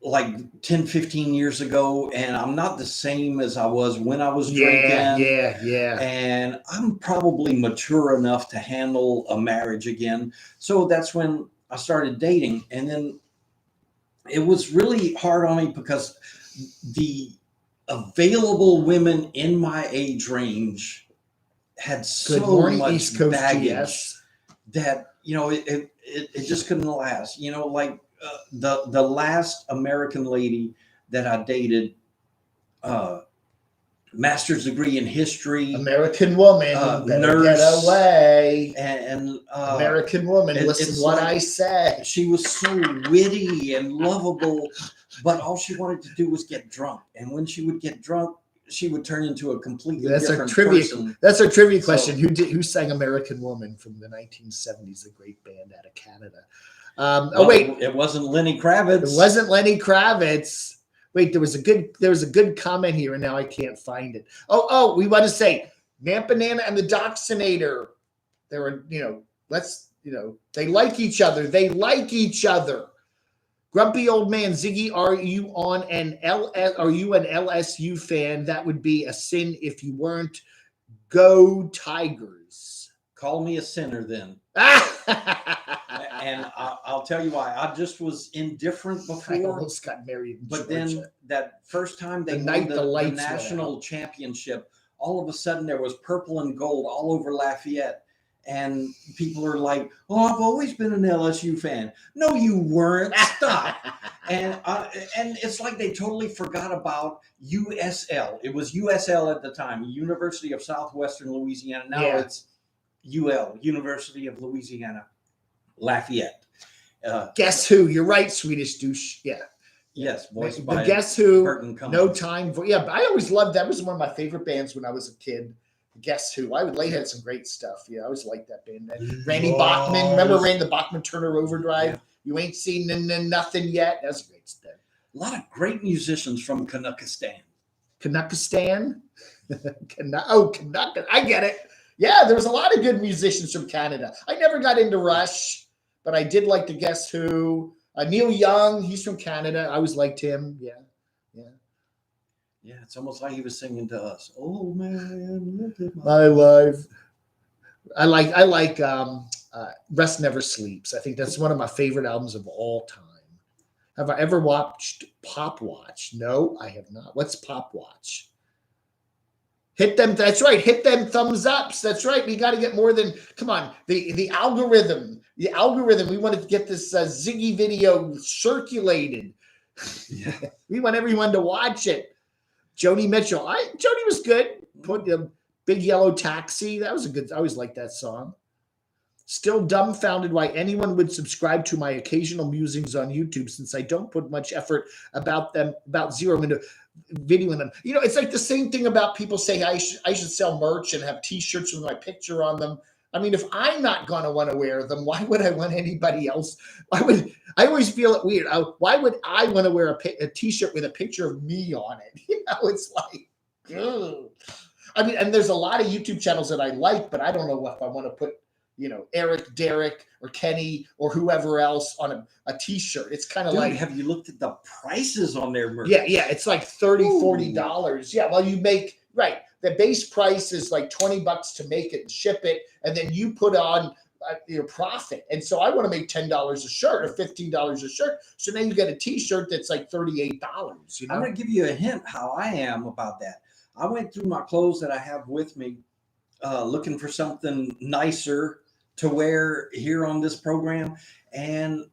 Speaker 2: like 10, 15 years ago, and I'm not the same as I was when I was drinking.
Speaker 1: Yeah.
Speaker 2: And I'm probably mature enough to handle a marriage again. So that's when I started dating. And then it was really hard on me because the available women in my age range had so much
Speaker 1: East Coast
Speaker 2: baggage
Speaker 1: GS.
Speaker 2: That it just couldn't last. The last American lady that I dated, master's degree in history,
Speaker 1: American woman,
Speaker 2: nurse,
Speaker 1: get away,
Speaker 2: and
Speaker 1: American woman. Listen to what I say.
Speaker 2: She was so witty and lovable. But all she wanted to do was get drunk. And when she would get drunk, she would turn into a completely different person.
Speaker 1: That's our trivia question. Who sang American Woman from the 1970s, a great band out of Canada? Wait.
Speaker 2: It wasn't Lenny Kravitz.
Speaker 1: It wasn't Lenny Kravitz. Wait, there was a good comment here, and now I can't find it. Oh, we want to say Nampanana and the Doxinator. They were, they like each other. They like each other. Grumpy old man Ziggy, are you an LSU fan? That would be a sin if you weren't. Go Tigers.
Speaker 2: Call me a sinner then. And I'll tell you why. I just was indifferent before.
Speaker 1: I almost got married in
Speaker 2: But
Speaker 1: Georgia.
Speaker 2: then that first time they won the national championship, all of a sudden there was purple and gold all over Lafayette. And people are like, "Oh, I've always been an LSU fan." No, you weren't. Stop. And it's like they totally forgot about USL. It was USL at the time, University of Southwestern Louisiana. Now it's UL, University of Louisiana, Lafayette.
Speaker 1: Guess who? You're right, Swedish douche. Yeah.
Speaker 2: Yes, voiced by
Speaker 1: Guess Who.
Speaker 2: Burton Cummings.
Speaker 1: No Time for. Yeah, but I always loved that. Was one of my favorite bands when I was a kid. Guess Who? They had some great stuff. Yeah, I always liked that band. Randy Bachman. Remember the Bachman Turner Overdrive? Yeah. You ain't seen nothing yet. That's great stuff.
Speaker 2: A lot of great musicians from Canuckistan.
Speaker 1: Canuckistan? Canuck. I get it. Yeah, there was a lot of good musicians from Canada. I never got into Rush, but I did like the Guess Who. Neil Young, he's from Canada. I always liked him. Yeah.
Speaker 2: Yeah, it's almost like he was singing to us. Oh man, look at
Speaker 1: my life. I like Rest Never Sleeps. I think that's one of my favorite albums of all time. Have I ever watched Pop Watch? No, I have not. What's Pop Watch? Hit them. That's right. Hit them thumbs ups. That's right. We got to get more than. Come on. The algorithm. The algorithm. We want to get this Ziggy video circulated.
Speaker 2: Yeah.
Speaker 1: We want everyone to watch it. Joni Mitchell. Joni was good. Put the Big Yellow Taxi. That was a good. I always liked that song. Still dumbfounded why anyone would subscribe to my occasional musings on YouTube, since I don't put much effort about 0 minute video in them. You know, it's like the same thing about people saying I should sell merch and have T-shirts with my picture on them. I mean, if I'm not going to want to wear them, why would I want anybody else? I always feel it weird. Why would I want to wear a T-shirt with a picture of me on it? You know, it's like, ugh. I mean, and there's a lot of YouTube channels that I like, but I don't know if I want to put, you know, Eric, Derek, or Kenny, or whoever else on a T-shirt. It's kind of like,
Speaker 2: have you looked at the prices on their merch?
Speaker 1: Yeah, it's like $30, $40. Yeah, well, you make, right, the base price is like $20 to make it and ship it, and then you put on your profit. And so I want to make $10 a shirt or $15 a shirt. So now you get a T-shirt that's like $38. You know?
Speaker 2: I'm going to give you a hint how I am about that. I went through my clothes that I have with me, looking for something nicer to wear here on this program, and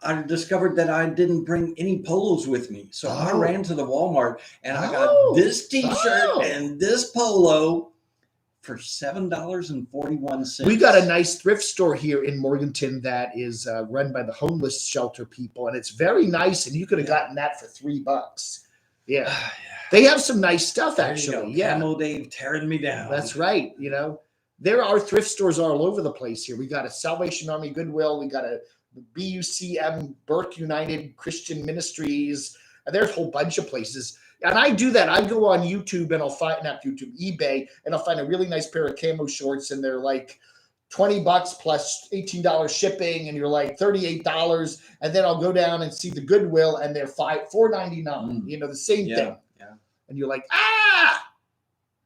Speaker 2: I discovered that I didn't bring any polos with me. So I ran to the Walmart and I got this T-shirt and this polo for $7.41.
Speaker 1: We got a nice thrift store here in Morganton that is run by the homeless shelter people, and it's very nice, and you could have gotten that for $3. Yeah. They have some nice stuff, actually. Yeah.
Speaker 2: Camo Dave tearing me down.
Speaker 1: That's right. You know, there are thrift stores all over the place here. We got a Salvation Army Goodwill. We got a BUCM, Burke United Christian Ministries. There's a whole bunch of places. And I do that. I go on YouTube and I'll find, not YouTube, eBay, and I'll find a really nice pair of camo shorts, and they're like $20 plus $18 shipping, and you're like $38. And then I'll go down and see the Goodwill, and they're $4.99. You know, the same thing.
Speaker 2: Yeah.
Speaker 1: And you're like,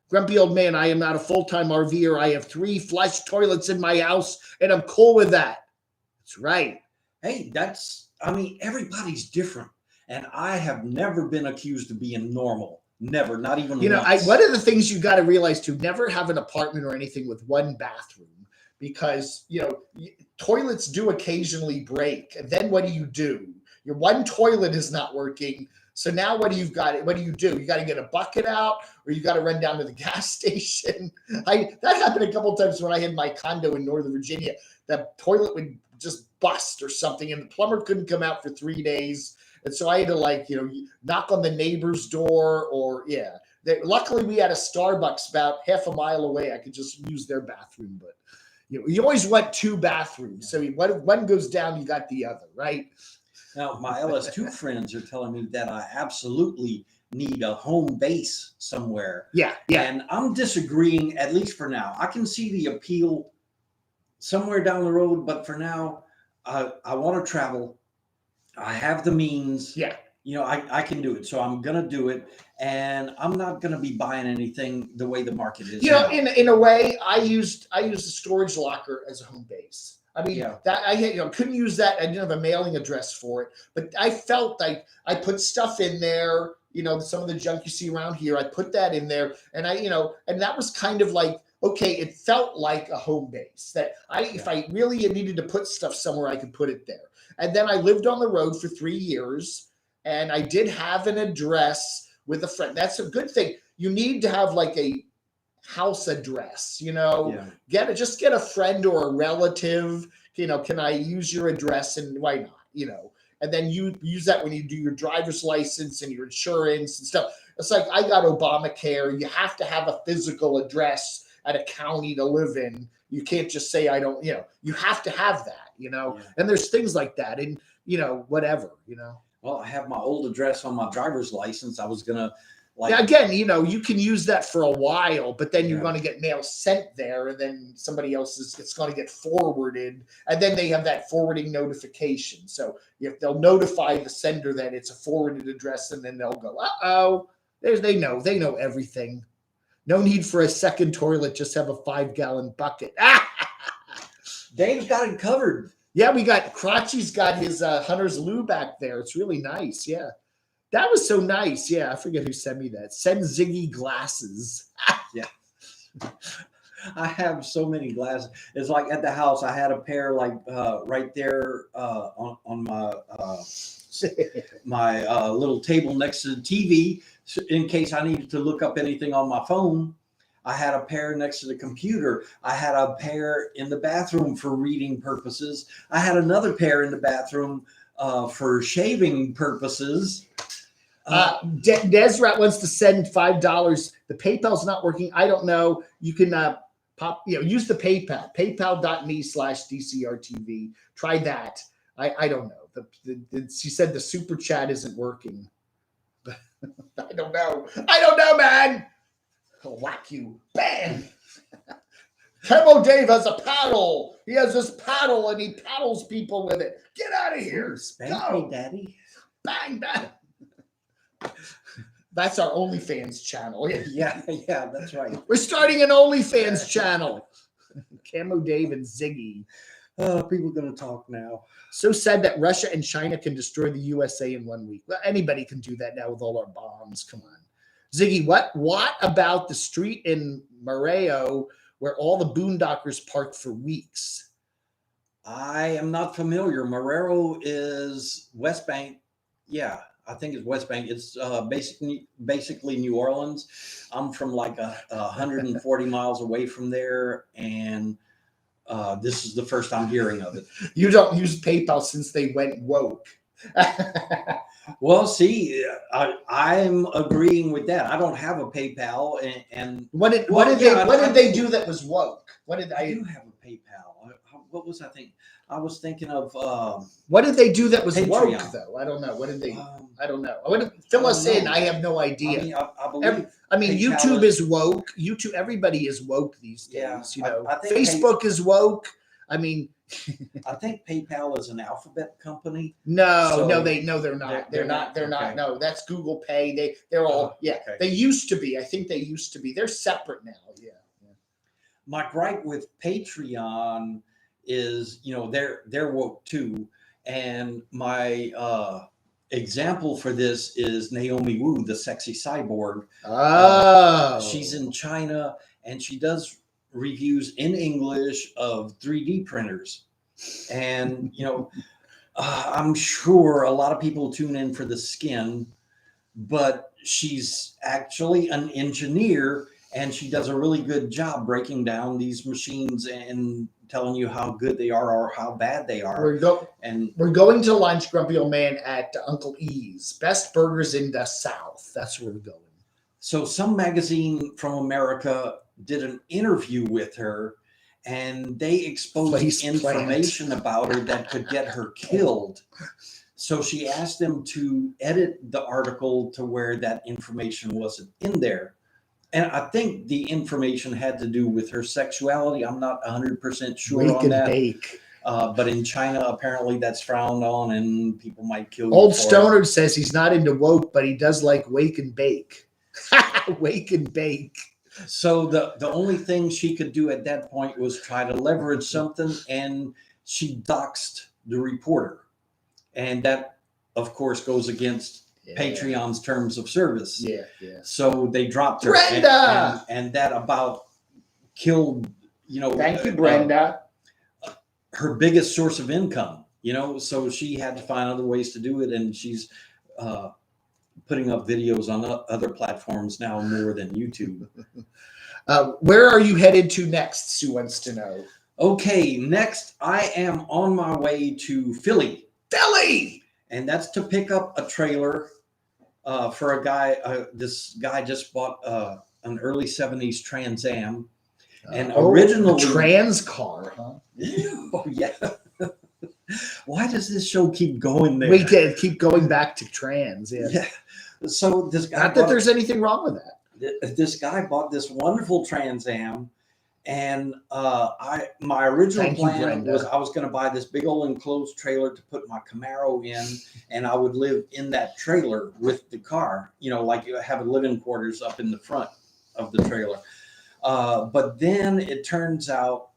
Speaker 1: grumpy old man, I am not a full-time RVer. I have 3 flush toilets in my house, and I'm cool with that. That's right.
Speaker 2: Hey, everybody's different. And I have never been accused of being normal. Never, not even once.
Speaker 1: One of the things you got to realize too, never have an apartment or anything with one bathroom, because, you know, toilets do occasionally break. And then what do? Your one toilet is not working. So now what do you do? You got to get a bucket out, or you got to run down to the gas station. That happened a couple of times when I had my condo in Northern Virginia. The toilet would just bust or something, and the plumber couldn't come out for 3 days. And so I had to knock on the neighbor's door, or luckily we had a Starbucks about half a mile away. I could just use their bathroom, but you always want 2 bathrooms. So when one goes down, you got the other, right?
Speaker 2: Now, my LS2 friends are telling me that I absolutely need a home base somewhere.
Speaker 1: Yeah.
Speaker 2: And I'm disagreeing, at least for now. I can see the appeal somewhere down the road, but for now, I want to travel. I have the means.
Speaker 1: Yeah.
Speaker 2: You know, I can do it. So I'm going to do it. And I'm not going to be buying anything the way the market is.
Speaker 1: You know, in a way, I used a storage locker as a home base. I mean, that I couldn't use that. I didn't have a mailing address for it, but I felt like I put stuff in there. You know, some of the junk you see around here, I put that in there, and and that was kind of like, okay, it felt like a home base that if I really needed to put stuff somewhere, I could put it there. And then I lived on the road for 3 years, and I did have an address with a friend. That's a good thing. You need to have like a house address, just get a friend or a relative, can I use your address, and why not, and then you use that when you do your driver's license and your insurance and stuff. It's like, I got Obamacare. You have to have a physical address at a county to live in. You can't just say, I don't, you have to have that, and there's things like that, and, whatever.
Speaker 2: Well, I have my old address on my driver's license. I was going to
Speaker 1: again, you can use that for a while, but then you're going to get mail sent there, and then somebody else it's going to get forwarded, and then they have that forwarding notification. So if they'll notify the sender that it's a forwarded address, and then they'll go, they know everything. No need for a second toilet. Just have a 5-gallon bucket.
Speaker 2: Dave's got it covered.
Speaker 1: Yeah, we got Crotchy's got his Hunter's Loo back there. It's really nice. Yeah. That was so nice. Yeah, I forget who sent me that. Send Ziggy glasses.
Speaker 2: Yeah. I have so many glasses. It's like at the house, I had a pair like right there on my little table next to the TV in case I needed to look up anything on my phone. I had a pair next to the computer. I had a pair in the bathroom for reading purposes. I had another pair in the bathroom for shaving purposes.
Speaker 1: Desrat wants to send $5. The PayPal's not working. I don't know. You can use the PayPal, paypal.me/DCRTV. Try that. I don't know. She said the super chat isn't working. I don't know. I don't know, man. I'll whack you. Bam. Camo Dave has a paddle. He has this paddle and he paddles people with it. Get out of here.
Speaker 2: Spank me, Daddy.
Speaker 1: Bang, bang. That's our OnlyFans channel.
Speaker 2: Yeah, that's right.
Speaker 1: We're starting an OnlyFans channel. Camo Dave and Ziggy.
Speaker 2: People are going to talk now.
Speaker 1: So sad that Russia and China can destroy the USA in 1 week. Well, anybody can do that now with all our bombs. Come on. Ziggy, what about the street in Moreo where all the boondockers parked for weeks?
Speaker 2: I am not familiar. Morero is West Bank. Yeah, I think it's West Bank. It's basically New Orleans. I'm from like 140 miles away from there, and this is the first I'm hearing of it.
Speaker 1: You don't use PayPal since they went woke.
Speaker 2: Well, see, I'm agreeing with that. I don't have a PayPal, and
Speaker 1: what did they do that was woke? What did
Speaker 2: I do have a PayPal? What was I thinking? I was thinking of
Speaker 1: what did they do that was
Speaker 2: Patreon.
Speaker 1: woke though? I don't know. What did they? I don't know. Fill us in. I have no idea.
Speaker 2: I mean,
Speaker 1: YouTube is woke. YouTube, everybody is woke these days.
Speaker 2: Yeah,
Speaker 1: you know,
Speaker 2: I think
Speaker 1: Facebook is woke. I mean,
Speaker 2: I think PayPal is an alphabet company.
Speaker 1: No,
Speaker 2: So
Speaker 1: they're not. They're not.
Speaker 2: okay.
Speaker 1: No, that's Google Pay. They're all
Speaker 2: Okay.
Speaker 1: They used to be. I think they used to be. They're separate now. Yeah.
Speaker 2: My gripe with Patreon is, they're woke too, and my example for this is Naomi Wu, the sexy cyborg.
Speaker 1: Oh,
Speaker 2: She's in China, and she does reviews in English of 3D printers, and I'm sure a lot of people tune in for the skin, but she's actually an engineer, and she does a really good job breaking down these machines and telling you how good they are or how bad they are.
Speaker 1: We're going to lunch, Grumpy Old Man, at Uncle E's. Best burgers in the South. That's where we're going.
Speaker 2: So some magazine from America did an interview with her, and they exposed information about her that could get her killed. So she asked them to edit the article to where that information wasn't in there. And I think the information had to do with her sexuality. I'm not 100% sure on that.
Speaker 1: Bake.
Speaker 2: But in China, apparently that's frowned on, and people might kill you.
Speaker 1: Old Stoner says he's not into woke, but he does like wake and bake. Wake and bake.
Speaker 2: So the only thing she could do at that point was try to leverage something, and she doxed the reporter. And that, of course, goes against Patreon's terms of service.
Speaker 1: Yeah.
Speaker 2: So they dropped her.
Speaker 1: Brenda!
Speaker 2: And that about killed,
Speaker 1: Thank you, Brenda.
Speaker 2: Her biggest source of income, so she had to find other ways to do it. And she's putting up videos on other platforms now more than YouTube.
Speaker 1: Where are you headed to next? Sue wants to know.
Speaker 2: Okay, next I am on my way to Philly. And that's to pick up a trailer for a guy. This guy just bought an early 70s Trans Am. And originally,
Speaker 1: a trans car, huh?
Speaker 2: Oh, yeah. Why does this show keep going there?
Speaker 1: We can keep going back to trans. Yeah.
Speaker 2: So this guy.
Speaker 1: Not that there's anything wrong with that.
Speaker 2: This guy bought this wonderful Trans Am. And my original plan was I was going to buy this big old enclosed trailer to put my Camaro in, and I would live in that trailer with the car, like you have a living quarters up in the front of the trailer. But then it turns out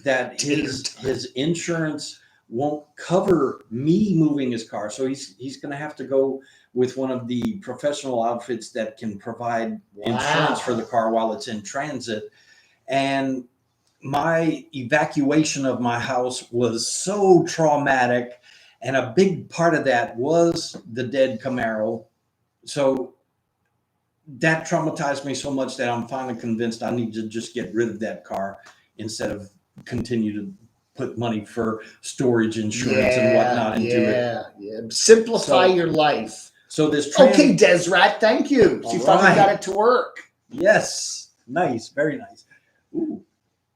Speaker 2: that his insurance won't cover me moving his car. So he's going to have to go with one of the professional outfits that can provide insurance for the car while it's in transit. And my evacuation of my house was so traumatic. And a big part of that was the dead Camaro. So that traumatized me so much that I'm finally convinced I need to just get rid of that car instead of continue to put money for storage insurance and whatnot into it.
Speaker 1: Yeah. Simplify your life.
Speaker 2: So this
Speaker 1: okay, Desrat, thank you. She finally got it to work.
Speaker 2: Yes. Nice. Very nice. Ooh,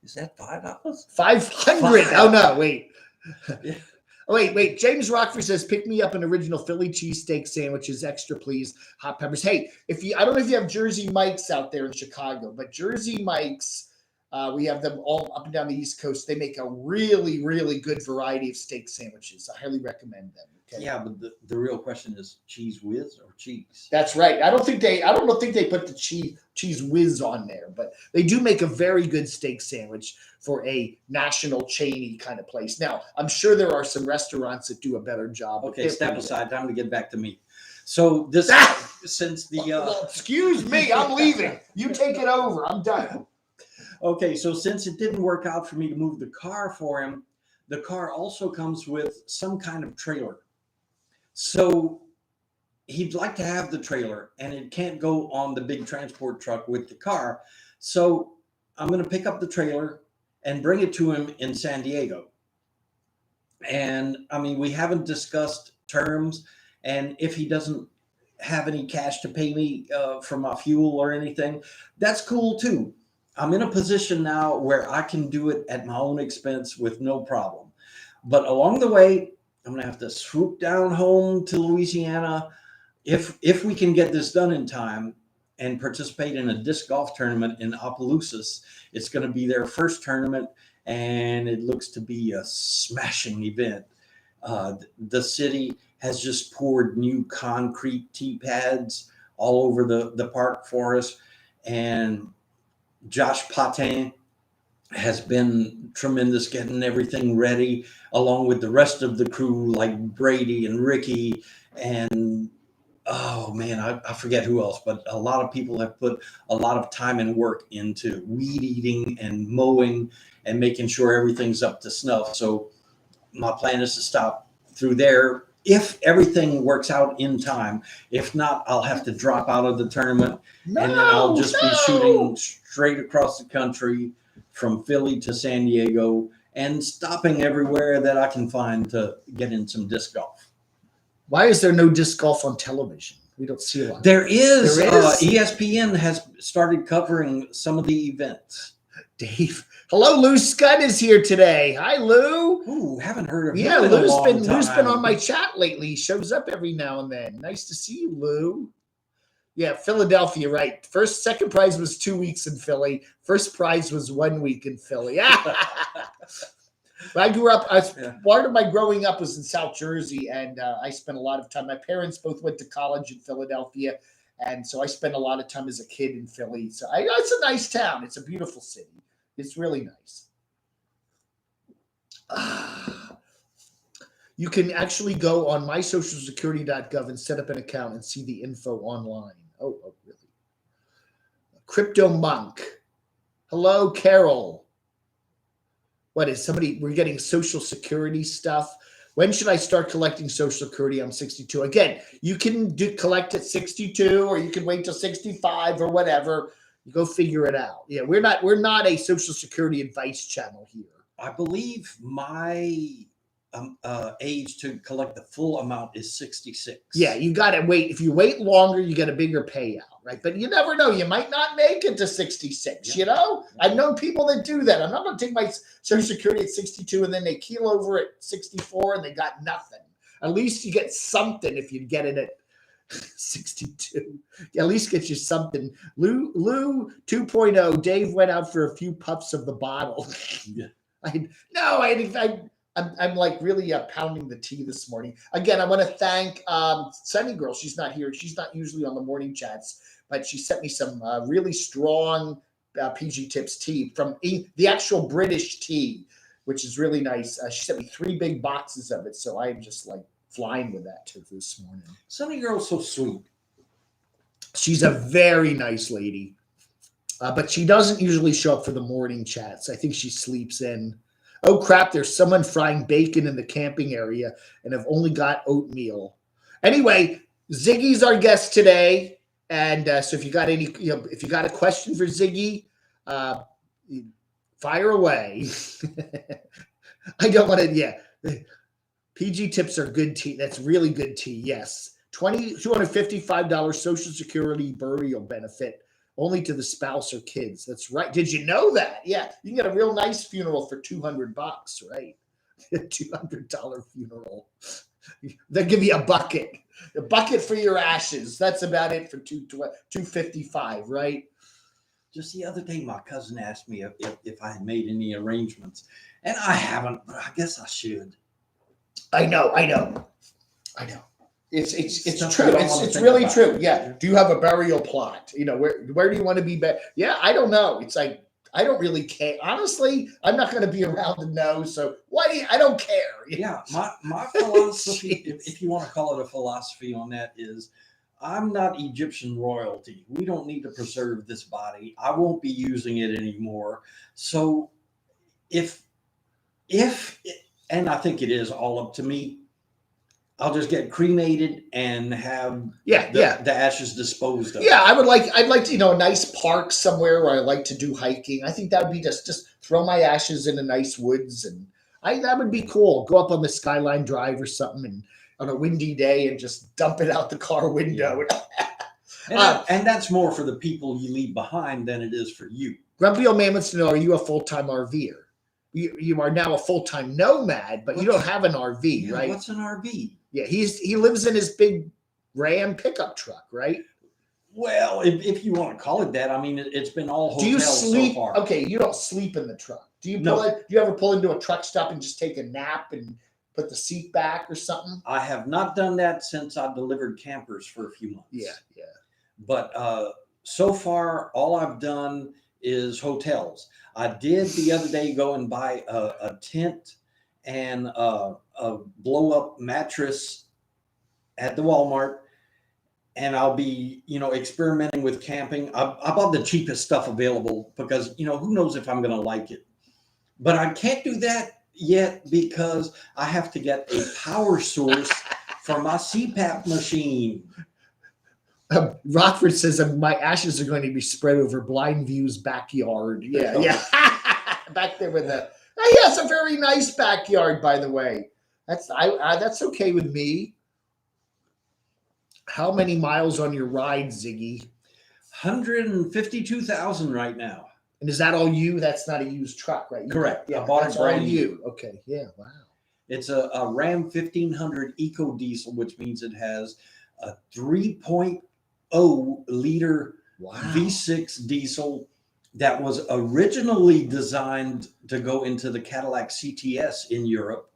Speaker 2: is that $5?
Speaker 1: 500. Oh no, wait. Wait. James Rockford says, pick me up an original Philly cheesesteak sandwiches, extra please, hot peppers. Hey, I don't know if you have Jersey Mike's out there in Chicago, but Jersey Mike's, we have them all up and down the East Coast. They make a really, really good variety of steak sandwiches. I highly recommend them. Okay?
Speaker 2: Yeah, but the real question is cheese whiz or cheese?
Speaker 1: That's right. I don't think they put the cheese whiz on there, but they do make a very good steak sandwich for a national chainy kind of place. Now, I'm sure there are some restaurants that do a better job.
Speaker 2: Okay, step aside. Time to get back to me. So this since the
Speaker 1: well, excuse me, I'm leaving. You take it over. I'm done.
Speaker 2: Okay, so since it didn't work out for me to move the car for him, the car also comes with some kind of trailer. So he'd like to have the trailer, and it can't go on the big transport truck with the car. So I'm going to pick up the trailer and bring it to him in San Diego. And I mean, we haven't discussed terms, and if he doesn't have any cash to pay me for my fuel or anything, that's cool too. I'm in a position now where I can do it at my own expense with no problem. But along the way, I'm going to have to swoop down home to Louisiana. If we can get this done in time and participate in a disc golf tournament in Opelousas, it's going to be their first tournament, and it looks to be a smashing event. The city has just poured new concrete tee pads all over the park for us, and Josh Patin has been tremendous getting everything ready, along with the rest of the crew like Brady and Ricky and oh man, I forget who else, but a lot of people have put a lot of time and work into weed eating and mowing and making sure everything's up to snuff. So my plan is to stop through there if everything works out in time. If not, I'll have to drop out of the tournament, and then I'll just be shooting straight across the country from Philly to San Diego and stopping everywhere that I can find to get in some disc golf.
Speaker 1: Why is there no disc golf on television? We don't see a lot.
Speaker 2: There is. ESPN has started covering some of the events.
Speaker 1: Dave. Hello, Lou Scott is here today. Hi, Lou.
Speaker 2: Ooh, haven't heard of him.
Speaker 1: Yeah, Lou's been on my chat lately. He shows up every now and then. Nice to see you, Lou. Yeah, Philadelphia, right. Second prize was 2 weeks in Philly. First prize was 1 week in Philly. I grew up, part of my growing up was in South Jersey, and I spent a lot of time. My parents both went to college in Philadelphia, and so I spent a lot of time as a kid in Philly. So it's a nice town. It's a beautiful city. It's really nice. You can actually go on mysocialsecurity.gov and set up an account and see the info online. Oh, really? Crypto Monk. Hello, Carol. What is somebody? We're getting Social Security stuff. When should I start collecting Social Security? I'm 62. Again, you can collect at 62, or you can wait till 65 or whatever. You go figure it out. Yeah, we're not a Social Security advice channel here.
Speaker 2: I believe my age to collect the full amount is 66.
Speaker 1: Yeah, you got to wait. If you wait longer, you get a bigger payout, right? But you never know. You might not make it to 66, you know? I've known people that do that. I'm not going to take my Social Security at 62 and then they keel over at 64 and they got nothing. At least you get something if you get it at 62. At least get you something. Lou 2.0. Dave went out for a few puffs of the bottle.
Speaker 2: Yeah.
Speaker 1: I'm like really pounding the tea this morning. Again, I want to thank Sunny Girl. She's not here. She's not usually on the morning chats, but she sent me some really strong PG Tips tea from the actual British tea, which is really nice. She sent me 3 big boxes of it, so I'm just like flying with that too this morning.
Speaker 2: Sunny girl's so sweet.
Speaker 1: She's a very nice lady, but she doesn't usually show up for the morning chats. I think she sleeps in. Oh crap! There's someone frying bacon in the camping area, and I've only got oatmeal. Anyway, Ziggy's our guest today, and so if you got any, if you got a question for Ziggy, fire away. I don't want to. Yeah, PG tips are good tea. That's really good tea. Yes, $255 Social Security burial benefit only to the spouse or kids. That's right. Did you know that? Yeah, you can get a real nice funeral for $200, right? A $200 funeral. They'll give you a bucket for your ashes. That's about it for $255, right?
Speaker 2: Just the other day, my cousin asked me if I had made any arrangements, and I haven't, but I guess I should.
Speaker 1: I know. It's true. It's really true. Yeah. Do you have a burial plot? Where do you want to be buried? Yeah, I don't know. It's like I don't really care. Honestly, I'm not going to be around to know. So I don't care.
Speaker 2: Yeah, my philosophy, if you want to call it a philosophy on that, is I'm not Egyptian royalty. We don't need to preserve this body. I won't be using it anymore. So and I think it is all up to me, I'll just get cremated and have the ashes disposed of.
Speaker 1: Yeah, I'd like to, a nice park somewhere where I like to do hiking. I think that would be just throw my ashes in a nice woods, and that would be cool. Go up on the Skyline Drive or something, and on a windy day, and just dump it out the car window.
Speaker 2: Yeah. And that's more for the people you leave behind than it is for you.
Speaker 1: Grumpy Old Man wants to know: are you a full-time RVer? You are now a full-time nomad, but you don't have an RV, right?
Speaker 2: What's an RV?
Speaker 1: Yeah, he lives in his big Ram pickup truck, right?
Speaker 2: Well, if you want to call it that, I mean, it's been all hotels.
Speaker 1: Do you sleep?
Speaker 2: So far.
Speaker 1: Okay, you don't sleep in the truck. Do you
Speaker 2: No.
Speaker 1: Do you ever pull into a truck stop and just take a nap and put the seat back or something?
Speaker 2: I have not done that since I delivered campers for a few months.
Speaker 1: Yeah.
Speaker 2: But so far, all I've done is hotels. I did the other day go and buy a tent and a blow-up mattress at the Walmart, and I'll be, experimenting with camping. I bought the cheapest stuff available because, who knows if I'm going to like it. But I can't do that yet because I have to get a power source for my CPAP machine.
Speaker 1: Rockford says my ashes are going to be spread over Blind View's backyard. Yeah. Back there with the. It's a very nice backyard, by the way. That's okay with me. How many miles on your ride, Ziggy?
Speaker 2: 152,000 right now.
Speaker 1: And is that all you? That's not a used truck, right?
Speaker 2: Correct.
Speaker 1: Yeah,
Speaker 2: I bought
Speaker 1: that's
Speaker 2: it brand
Speaker 1: all
Speaker 2: new.
Speaker 1: you. Okay. Yeah. Wow.
Speaker 2: It's a Ram 1500 Eco Diesel, which means it has a 3.0 liter V6 diesel that was originally designed to go into the Cadillac CTS in Europe.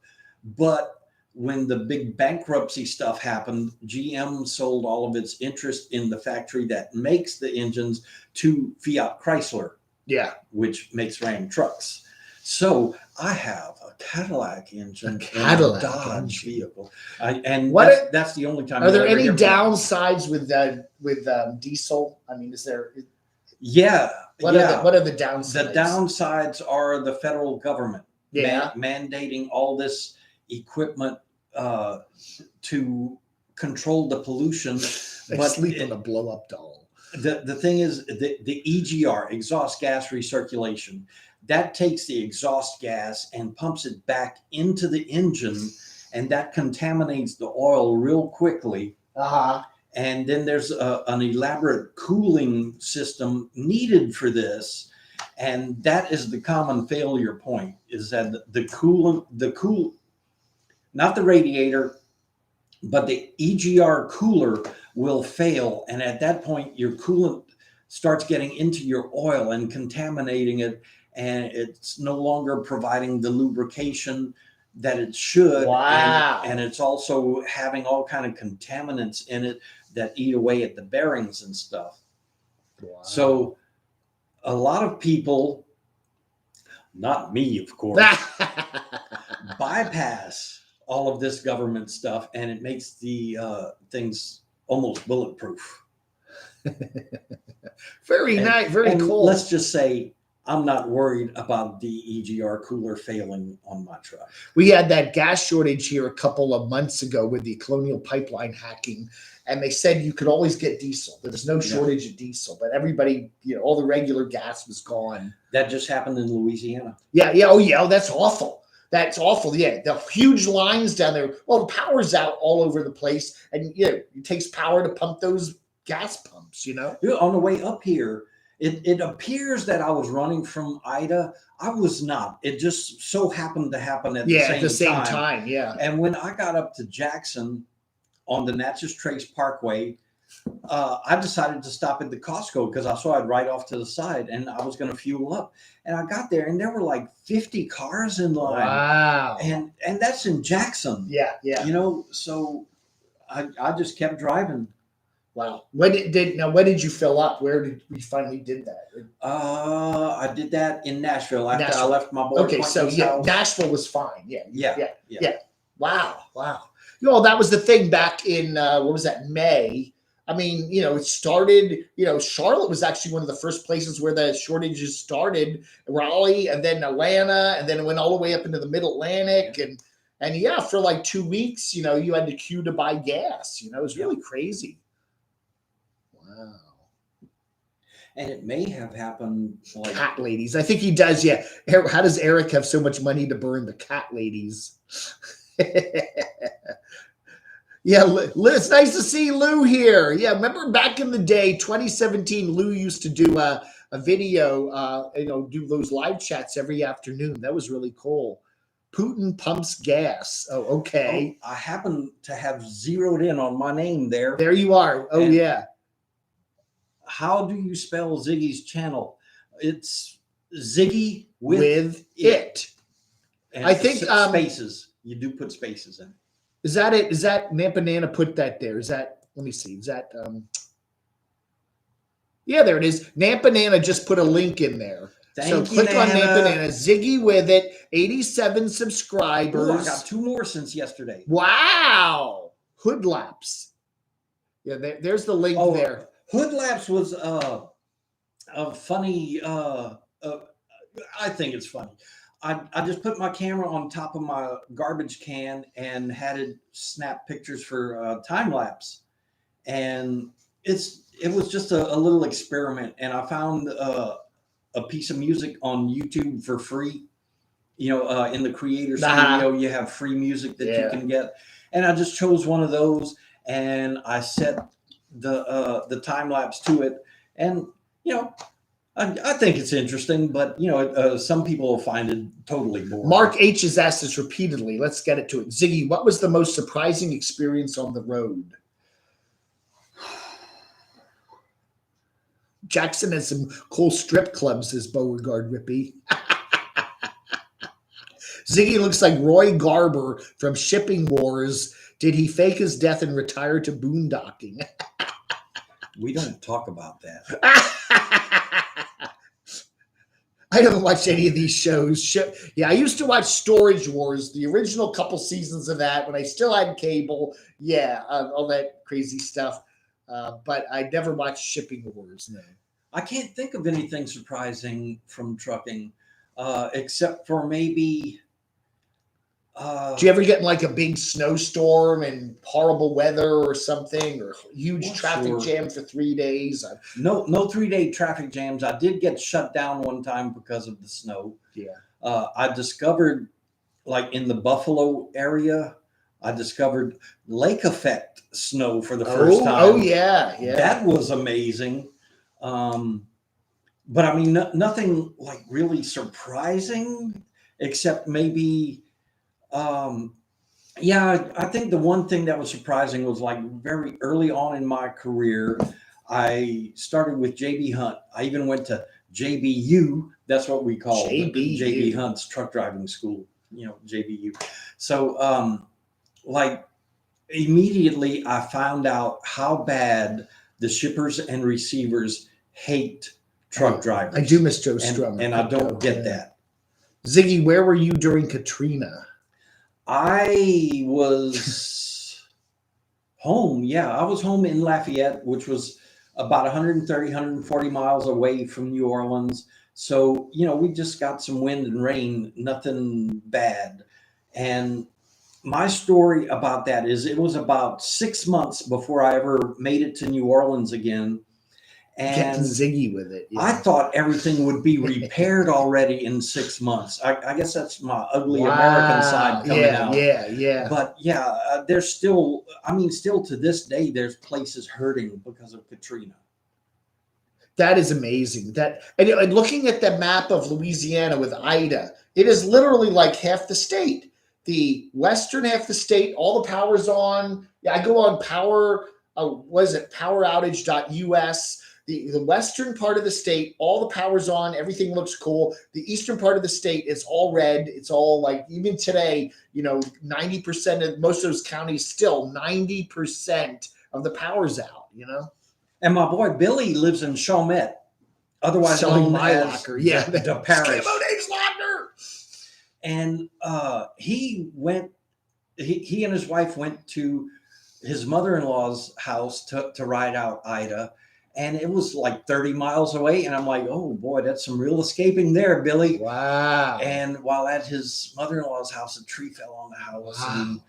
Speaker 2: But when the big bankruptcy stuff happened, GM sold all of its interest in the factory that makes the engines to Fiat Chrysler.
Speaker 1: Yeah.
Speaker 2: Which makes Ram trucks. So I have a Cadillac engine in a Dodge vehicle. That's the only time.
Speaker 1: Are there any downsides with diesel? I mean, is there?
Speaker 2: Yeah.
Speaker 1: What are the downsides?
Speaker 2: The downsides are the federal government mandating all this equipment to control the pollution.
Speaker 1: But sleep on a blow-up doll.
Speaker 2: The thing is, the EGR, exhaust gas recirculation, that takes the exhaust gas and pumps it back into the engine, and that contaminates the oil real quickly. And then there's an elaborate cooling system needed for this, and that is the common failure point: is that not the radiator, but the EGR cooler will fail, and at that point, your coolant starts getting into your oil and contaminating it, and it's no longer providing the lubrication that it should.
Speaker 1: Wow.
Speaker 2: And it's also having all kind of contaminants in it that eat away at the bearings and stuff. Wow. So a lot of people, not me, of course, bypass all of this government stuff, and it makes the things almost bulletproof.
Speaker 1: Very nice, very cool.
Speaker 2: Let's just say I'm not worried about the EGR cooler failing on my truck.
Speaker 1: We had that gas shortage here a couple of months ago with the Colonial Pipeline hacking, and they said you could always get diesel. There's no shortage of diesel, but everybody, all the regular gas was gone.
Speaker 2: That just happened in Louisiana.
Speaker 1: Yeah. Oh, yeah. Oh, that's awful. That's awful. Yeah. The huge lines down there. Well, the power's out all over the place, and it takes power to pump those gas pumps,
Speaker 2: On the way up here, it appears that I was running from Ida. I was not. It just so happened to happen at the same time.
Speaker 1: Yeah.
Speaker 2: And when I got up to Jackson on the Natchez Trace Parkway, I decided to stop at the Costco because I saw it right off to the side, and I was going to fuel up. And I got there, and there were like 50 cars in line.
Speaker 1: Wow.
Speaker 2: And that's in Jackson.
Speaker 1: Yeah.
Speaker 2: So I just kept driving.
Speaker 1: Wow. When did you fill up? Where did we finally did that?
Speaker 2: I did that in Nashville after I left my boy.
Speaker 1: Okay, so
Speaker 2: house.
Speaker 1: Nashville was fine. Yeah. Wow. That was the thing back in what was that, May? I mean, it started, Charlotte was actually one of the first places where the shortages started, Raleigh, and then Atlanta, and then it went all the way up into the mid-Atlantic. And for like 2 weeks, you had to queue to buy gas. It was really crazy. Wow.
Speaker 2: And it may have happened like
Speaker 1: cat ladies. I think he does. Yeah. How does Eric have so much money to burn? The cat ladies. Yeah, Lou, it's nice to see Lou here. Yeah, remember back in the day, 2017, Lou used to do a video, do those live chats every afternoon. That was really cool. Putin pumps gas. Oh, okay.
Speaker 2: I happen to have zeroed in on my name there.
Speaker 1: There you are. Oh, and yeah.
Speaker 2: How do you spell Ziggy's channel? It's Ziggy
Speaker 1: with it.
Speaker 2: And
Speaker 1: I think
Speaker 2: spaces. You do put spaces in.
Speaker 1: Is that it? Is that Nampanana put that there? Is that, let me see. Is that, yeah, there it is. Nampanana just put a link in there. So click on Nampanana. Ziggy with it. 87 subscribers.
Speaker 2: Ooh, I got 2 more since yesterday.
Speaker 1: Wow. Hoodlaps. Yeah, there's the link there.
Speaker 2: Hoodlaps was a funny, I think it's funny. I just put my camera on top of my garbage can and had it snap pictures for time lapse, and it was just a little experiment. And I found a piece of music on YouTube for free. In the creator studio, you have free music that you can get, and I just chose one of those and I set the time lapse to it, and I think it's interesting, but some people will find it totally boring. Mark
Speaker 1: H has asked us repeatedly. Let's get it to it. Ziggy, what was the most surprising experience on the road? Jackson has some cool strip clubs, says Beauregard Rippey. Ziggy looks like Roy Garber from Shipping Wars. Did he fake his death and retire to boondocking?
Speaker 2: We don't talk about that.
Speaker 1: I haven't watched any of these shows. Yeah, I used to watch Storage Wars, the original couple seasons of that when I still had cable. Yeah, all that crazy stuff. But I never watched Shipping Wars. No.
Speaker 2: I can't think of anything surprising from trucking, except for maybe.
Speaker 1: Do you ever get in like a big snowstorm and horrible weather or something, or huge traffic jam for 3 days?
Speaker 2: No 3-day traffic jams. I did get shut down one time because of the snow.
Speaker 1: Yeah.
Speaker 2: I discovered, like in the Buffalo area, I discovered lake effect snow for the first time.
Speaker 1: Oh yeah.
Speaker 2: That was amazing. But I mean, nothing like really surprising, except maybe. I think the one thing that was surprising was like very early on in my career, I started with JB Hunt. I even went to JBU. That's what we call JB Hunt's truck driving school, JBU. So, like immediately I found out how bad the shippers and receivers hate truck drivers.
Speaker 1: I do miss Joe Strum.
Speaker 2: And I don't get that.
Speaker 1: Ziggy, where were you during Katrina?
Speaker 2: I was home. Yeah, I was home in Lafayette, which was about 130, 140 miles away from New Orleans. So, we just got some wind and rain, nothing bad. And my story about that is it was about 6 months before I ever made it to New Orleans again.
Speaker 1: Getting
Speaker 2: And
Speaker 1: ziggy with it.
Speaker 2: I thought everything would be repaired already in 6 months. I guess that's my ugly American side coming out.
Speaker 1: Yeah.
Speaker 2: But yeah, there's still, still to this day, there's places hurting because of Katrina.
Speaker 1: That is amazing. And looking at the map of Louisiana with Ida, it is literally like half the state. The western half of the state, all the power's on. Yeah, I go on power. What is it? Poweroutage.us. The western part of the state, all the power's on. Everything looks cool. The eastern part of the state, it's all red. It's all like, even today, 90% of most of those counties, still 90% of the power's out.
Speaker 2: And my boy Billy lives in Chalmette, otherwise known as the parish. And he and his wife went to his mother-in-law's house to ride out Ida. And it was like 30 miles away. And I'm like, oh boy, that's some real escaping there, Billy.
Speaker 1: Wow.
Speaker 2: And while at his mother-in-law's house, a tree fell on the house.
Speaker 1: Wow.
Speaker 2: And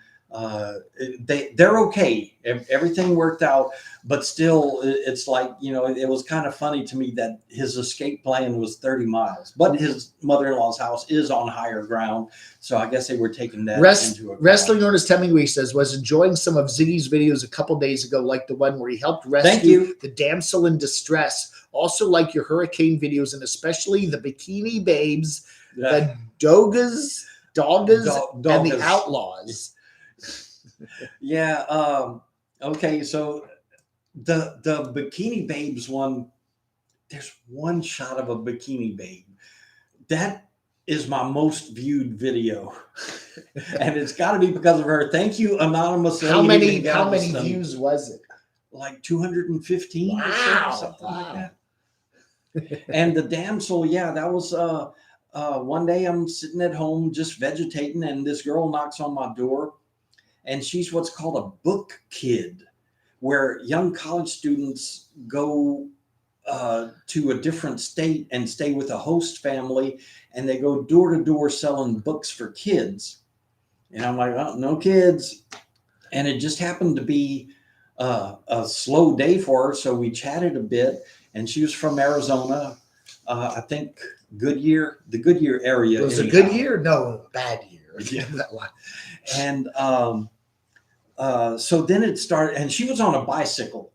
Speaker 2: they're okay. Everything worked out, but still it's like, it was kind of funny to me that his escape plan was 30 miles, but his mother-in-law's house is on higher ground. So I guess they were taking that into account.
Speaker 1: Wrestling Ernest Hemingway says, was enjoying some of Ziggy's videos a couple days ago, like the one where he helped rescue the damsel in distress. Also like your hurricane videos, and especially the Bikini Babes, the Dogas, and the Outlaws.
Speaker 2: Yeah. Okay. So the Bikini Babes one, there's one shot of a bikini babe. That is my most viewed video. And it's got to be because of her. Thank you, anonymous lady.
Speaker 1: How many views was it?
Speaker 2: Like 215.
Speaker 1: Wow.
Speaker 2: Or something like that. And the damsel, yeah, that was one day I'm sitting at home just vegetating, and this girl knocks on my door. And she's what's called a book kid, where young college students go to a different state and stay with a host family, and they go door to door selling books for kids. And I'm like, oh, no kids. And it just happened to be a slow day for her. So we chatted a bit, and she was from Arizona. I think the Goodyear area.
Speaker 1: Was it good year? No, bad year.
Speaker 2: Yeah. And so then it started, and she was on a bicycle,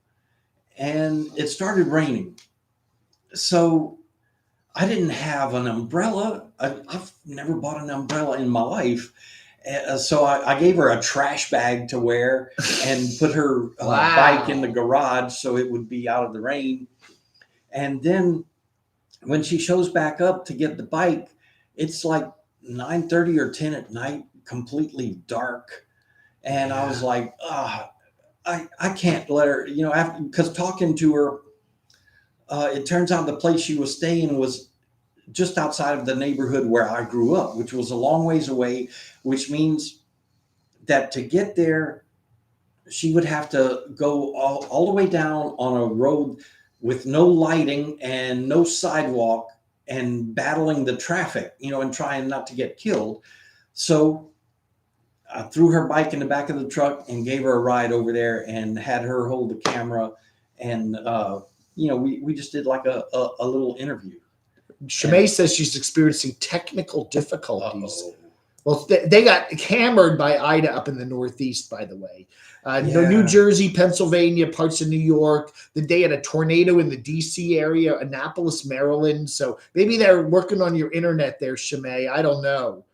Speaker 2: and it started raining. So I didn't have an umbrella. I've never bought an umbrella in my life. So I gave her a trash bag to wear and put her bike in the garage so it would be out of the rain. And then when she shows back up to get the bike, it's like 9:30 or 10 at night, completely dark. And I was like, I can't let her, because talking to her, it turns out the place she was staying was just outside of the neighborhood where I grew up, which was a long ways away, which means that to get there, she would have to go all the way down on a road with no lighting and no sidewalk and battling the traffic, and trying not to get killed. So I threw her bike in the back of the truck and gave her a ride over there and had her hold the camera. And, we just did like a little interview.
Speaker 1: Shemay says she's experiencing technical difficulties. Well, they got hammered by Ida up in the Northeast, by the way. New Jersey, Pennsylvania, parts of New York. They had a tornado in the D.C. area, Annapolis, Maryland. So maybe they're working on your internet there, Shemay. I don't know.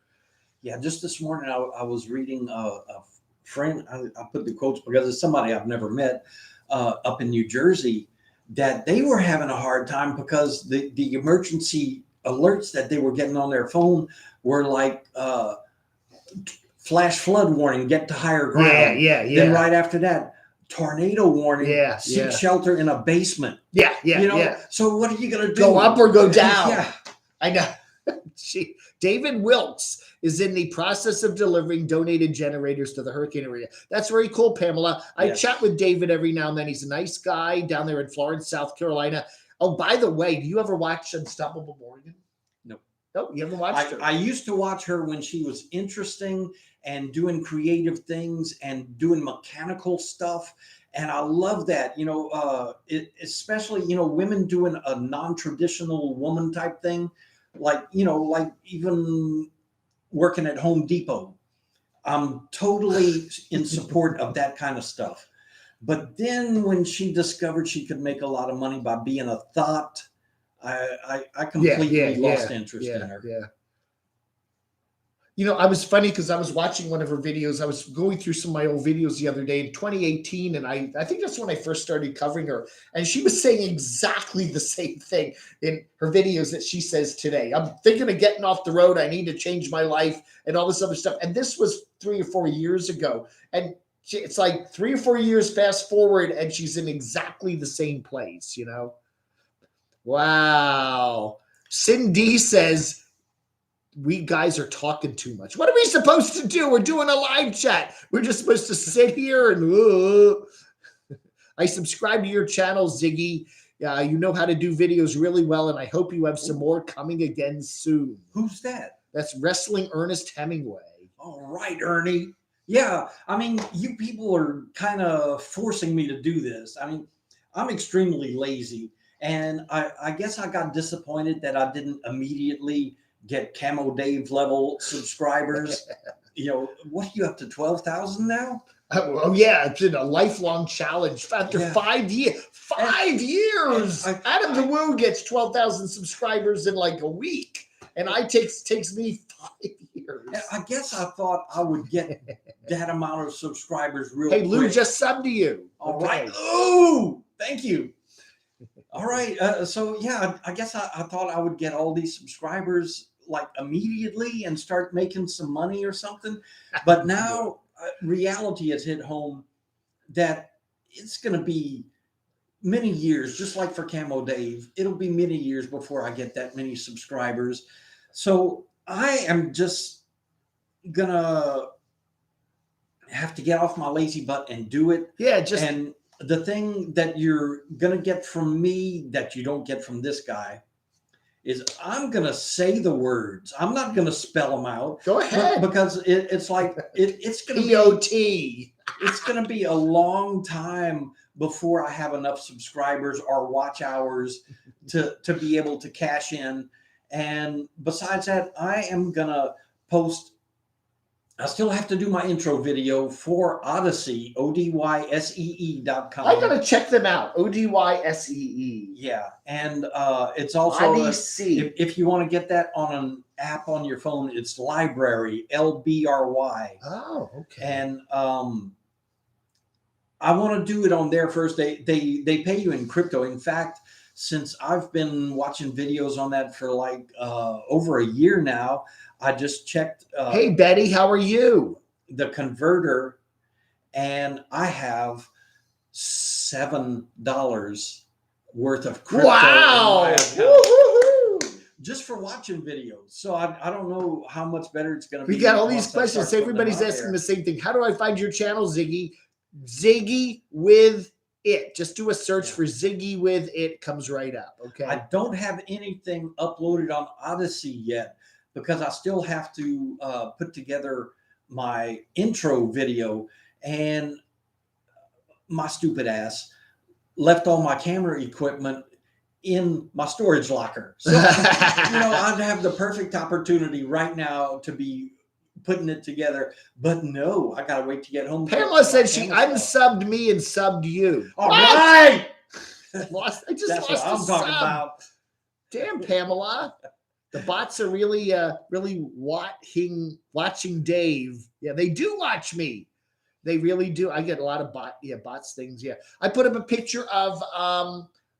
Speaker 2: Yeah, just this morning I was reading a friend. I put the quotes because it's somebody I've never met up in New Jersey, that they were having a hard time because the emergency alerts that they were getting on their phone were like flash flood warning, get to higher ground.
Speaker 1: Yeah.
Speaker 2: Then right after that, tornado warning, seek shelter in a basement.
Speaker 1: Yeah.
Speaker 2: So what are you going to do?
Speaker 1: Go up or go down?
Speaker 2: Yeah.
Speaker 1: I know. David Wilkes is in the process of delivering donated generators to the hurricane area. That's very cool, Pamela. I
Speaker 2: Yes.
Speaker 1: chat with David every now and then. He's a nice guy down there in Florence, South Carolina. Oh, by the way, do you ever watch Unstoppable Morgan?
Speaker 2: No.
Speaker 1: No, you haven't watched her.
Speaker 2: I used to watch her when she was interesting and doing creative things and doing mechanical stuff. And I love that, especially, women doing a non-traditional woman type thing, like even working at Home Depot. I'm totally in support of that kind of stuff. But then when she discovered she could make a lot of money by being a thought, I completely lost interest in her.
Speaker 1: Yeah. I was funny because I was watching one of her videos. I was going through some of my old videos the other day in 2018, and I think that's when I first started covering her. And she was saying exactly the same thing in her videos that she says today. I'm thinking of getting off the road. I need to change my life and all this other stuff. And this was 3 or 4 years ago. And it's like 3 or 4 years fast forward, and she's in exactly the same place, Wow. Cindy says, we guys are talking too much. What are we supposed to do? We're doing a live chat. We're just supposed to sit here and I subscribe to your channel, Ziggy. You know how to do videos really well, and I hope you have some more coming again soon.
Speaker 2: Who's that?
Speaker 1: That's Wrestling Ernest Hemingway.
Speaker 2: All right, Ernie. Yeah, I mean, you people are kind of forcing me to do this. I mean, I'm extremely lazy, and I guess I got disappointed that I didn't immediately get Camo Dave level subscribers. What are you up to, 12,000 now?
Speaker 1: Oh yeah, it's been a lifelong challenge. After 5 years, 5 years. Adam the Woo gets 12,000 subscribers in like a week, and takes me 5 years.
Speaker 2: I guess I thought I would get that amount of subscribers real
Speaker 1: quick.
Speaker 2: Hey,
Speaker 1: Lou just subbed to you.
Speaker 2: All right. Oh, thank you. All right. So yeah, I guess I thought I would get all these subscribers like immediately and start making some money or something. But now reality has hit home that it's going to be many years, just like for Camo Dave, it'll be many years before I get that many subscribers. So I am just going to have to get off my lazy butt and do it.
Speaker 1: Yeah.
Speaker 2: And the thing that you're going to get from me that you don't get from this guy is I'm going to say the words. I'm not going to spell them out.
Speaker 1: Go ahead.
Speaker 2: Because it's like, it's going to be
Speaker 1: P-O-T.
Speaker 2: It's going to be a long time before I have enough subscribers or watch hours to be able to cash in. And besides that, I am going to post. I still have to do my intro video for Odyssey, ODYSEE.com.
Speaker 1: I got to check them out. ODYSEE.
Speaker 2: Yeah. And it's also,
Speaker 1: Odyssey.
Speaker 2: If you want to get that on an app on your phone, it's Library, LBRY.
Speaker 1: Oh, okay.
Speaker 2: And I want to do it on there first. They pay you in crypto. In fact, since I've been watching videos on that for like over a year now, I just checked.
Speaker 1: Hey, Betty, how are you?
Speaker 2: The converter, and I have $7 worth of crypto.
Speaker 1: Wow!
Speaker 2: Just for watching videos. So I don't know how much better it's going to be.
Speaker 1: We got all these questions. Everybody's asking the same thing. How do I find your channel, Ziggy? Ziggy with it. Just do a search for Ziggy with it. Comes right up. Okay.
Speaker 2: I don't have anything uploaded on Odyssey yet, because I still have to put together my intro video, and my stupid ass left all my camera equipment in my storage locker. So, I'd have the perfect opportunity right now to be putting it together, but no, I got to wait to get home.
Speaker 1: Pamela said she unsubbed me and subbed you.
Speaker 2: All right.
Speaker 1: I just
Speaker 2: That's
Speaker 1: lost
Speaker 2: what I'm talking
Speaker 1: sub.
Speaker 2: about.
Speaker 1: Damn, Pamela. The bots are really watching Dave. Yeah, they do watch me. They really do. I get a lot of bots things. Yeah. I put up a picture of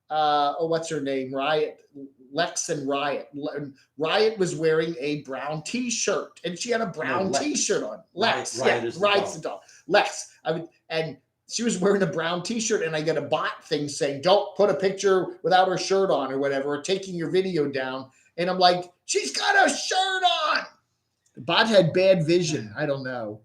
Speaker 1: what's her name? Lex and Riot. Riot was wearing a brown t-shirt, and she had a brown t-shirt on. Lex. Riot's the dog. Lex. And she was wearing a brown t-shirt, and I get a bot thing saying, don't put a picture without her shirt on or whatever, or taking your video down. And I'm like, she's got a shirt on. The bot had bad vision. I don't know.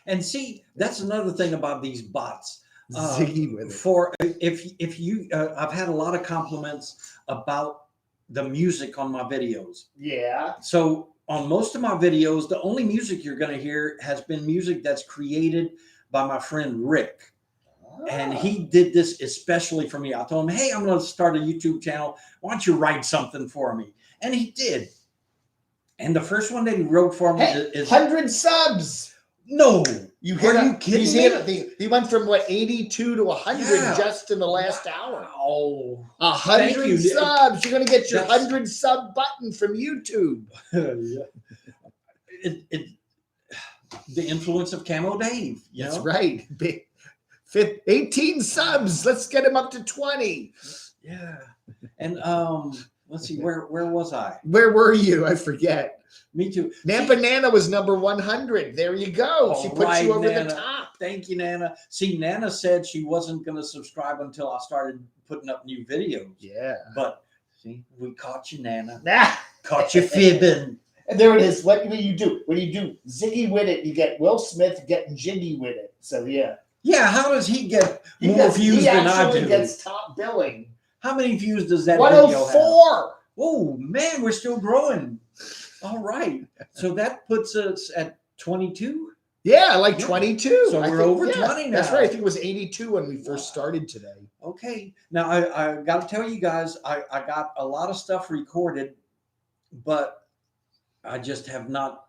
Speaker 2: And see, that's another thing about these bots.
Speaker 1: Ziggy with it.
Speaker 2: For if you, I've had a lot of compliments about the music on my videos.
Speaker 1: Yeah.
Speaker 2: So on most of my videos, the only music you're going to hear has been music that's created by my friend Rick. And he did this especially for me. I told him, hey, I'm going to start a YouTube channel. Why don't you write something for me? And he did. And the first one that he wrote for me is
Speaker 1: 100 subs.
Speaker 2: No,
Speaker 1: Are you kidding
Speaker 2: me?
Speaker 1: He went from what 82 to 100 just in the last hour.
Speaker 2: Oh,
Speaker 1: 100 subs. You're gonna get your 100 sub button from YouTube.
Speaker 2: The influence of Camo Dave.
Speaker 1: That's right. 18 subs. Let's get him up to 20.
Speaker 2: Yeah. And let's see, where was I?
Speaker 1: Where were you? I forget.
Speaker 2: Me too.
Speaker 1: Nampa Nana was number 100. There you go. She put you over the top.
Speaker 2: Thank you, Nana. See, Nana said she wasn't going to subscribe until I started putting up new videos.
Speaker 1: Yeah.
Speaker 2: But see, we caught you, Nana.
Speaker 1: Nah.
Speaker 2: Caught you fibbing.
Speaker 1: And there it is. What do you do? When you do Ziggy with it, you get Will Smith getting jiggy with it. So yeah.
Speaker 2: Yeah. How does he get more views than I do?
Speaker 1: He gets top billing.
Speaker 2: How many views does that
Speaker 1: 104.
Speaker 2: video have? Oh man, we're still growing. All right. So that puts us at 22.
Speaker 1: Yeah, like 22.
Speaker 2: So we're over 20 now.
Speaker 1: That's right. I think it was 82 when we first started today.
Speaker 2: Okay. Now I got to tell you guys, I got a lot of stuff recorded, but I just have not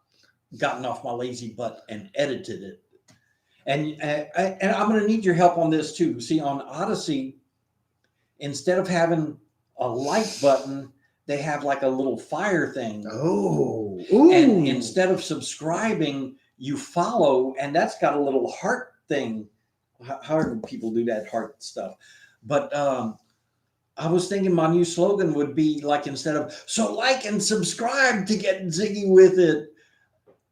Speaker 2: gotten off my lazy butt and edited it. And I'm going to need your help on this too. See, on Odyssey, instead of having a like button, they have like a little fire thing.
Speaker 1: Oh. Ooh.
Speaker 2: And instead of subscribing, you follow, and that's got a little heart thing. However people do that heart stuff. But I was thinking my new slogan would be like, instead of, so like and subscribe to get Ziggy with it,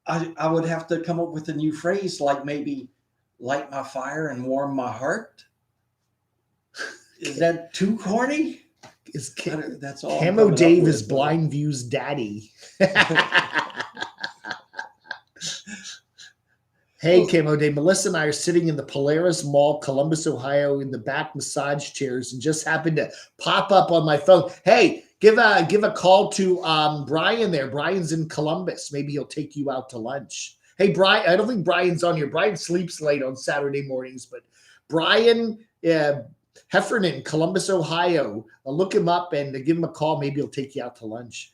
Speaker 2: I would have to come up with a new phrase, like maybe light my fire and warm my heart. Is that too corny? That's all.
Speaker 1: Camo Dave is Blind View's daddy. Hey, Camo Dave. Melissa and I are sitting in the Polaris Mall, Columbus, Ohio, in the back massage chairs, and just happened to pop up on my phone. Hey, give a call to Brian there. Brian's in Columbus. Maybe he'll take you out to lunch. Hey, Brian. I don't think Brian's on here. Brian sleeps late on Saturday mornings, but Brian Heffernan, Columbus, Ohio. I'll look him up and give him a call. Maybe he'll take you out to lunch.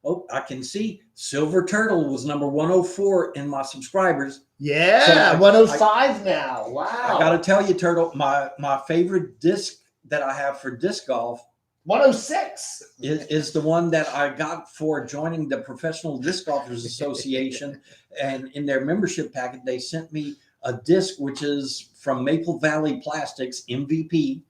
Speaker 2: Oh, I can see Silver Turtle was number 104 in my subscribers.
Speaker 1: Yeah, so 105 now. Wow.
Speaker 2: I got to tell you, Turtle, my favorite disc that I have for disc golf,
Speaker 1: 106,
Speaker 2: is the one that I got for joining the Professional Disc Golfers Association. And in their membership packet, they sent me a disc, which is from Maple Valley Plastics, MVP.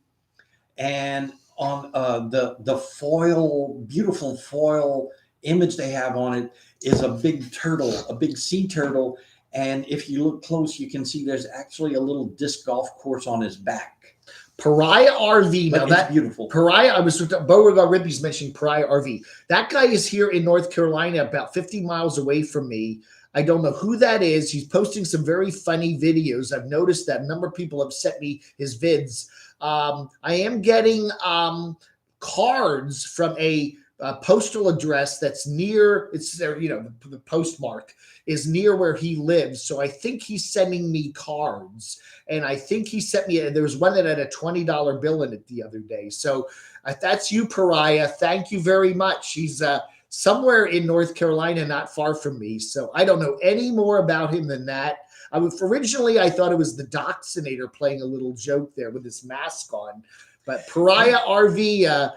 Speaker 2: And on the foil, beautiful foil image they have on it is a big turtle, a big sea turtle. And if you look close, you can see there's actually a little disc golf course on his back.
Speaker 1: Pariah RV. Now that's
Speaker 2: beautiful.
Speaker 1: Pariah, I was Beauregard Rippey's mentioning Pariah RV. That guy is here in North Carolina, about 50 miles away from me. I don't know who that is. He's posting some very funny videos. I've noticed that a number of people have sent me his vids. I am getting cards from a postal address that's near, it's there, the postmark is near where he lives. So I think he's sending me cards, and I think he sent me, there was one that had a $20 bill in it the other day. So if that's you, Pariah, thank you very much. He's somewhere in North Carolina, not far from me. So I don't know any more about him than that. Originally, I thought it was the Doxinator playing a little joke there with his mask on, but Pariah RV,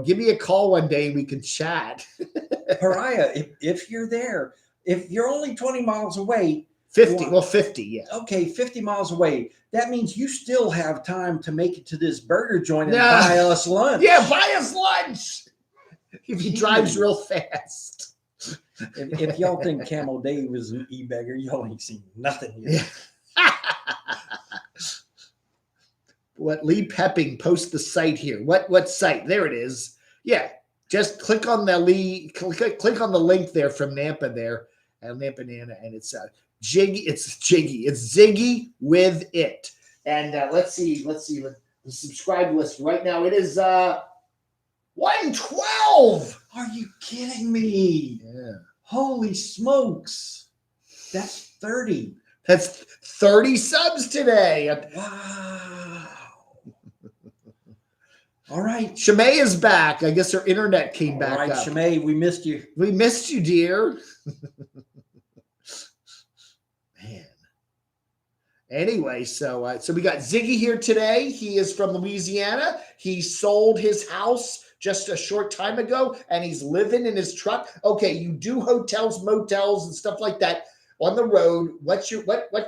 Speaker 1: give me a call one day and we can chat.
Speaker 2: Pariah, if you're there, if you're only 20 miles away.
Speaker 1: 50, yeah.
Speaker 2: Okay, 50 miles away. That means you still have time to make it to this burger joint and buy us lunch.
Speaker 1: Yeah, buy us lunch. If he drives real fast.
Speaker 2: If y'all think Camo Dave is an e-beggar, y'all ain't seen nothing yet.
Speaker 1: Yeah. What Lee Pepping post the site here. What site? There it is. Yeah. Just click on the click on the link there from Nampa there, and Nampa Nana, and it's Jiggy. It's Ziggy with it. And let's see the subscribe list right now. It is 112.
Speaker 2: Are you kidding me?
Speaker 1: Yeah.
Speaker 2: Holy smokes. That's 30.
Speaker 1: That's 30 subs today.
Speaker 2: Wow. All right.
Speaker 1: Shemay is back. I guess her internet came back
Speaker 2: up. Shemay, we missed you.
Speaker 1: We missed you, dear. Man. Anyway, so we got Ziggy here today. He is from Louisiana. He sold his house just a short time ago, and he's living in his truck. Okay, you do hotels, motels, and stuff like that on the road. What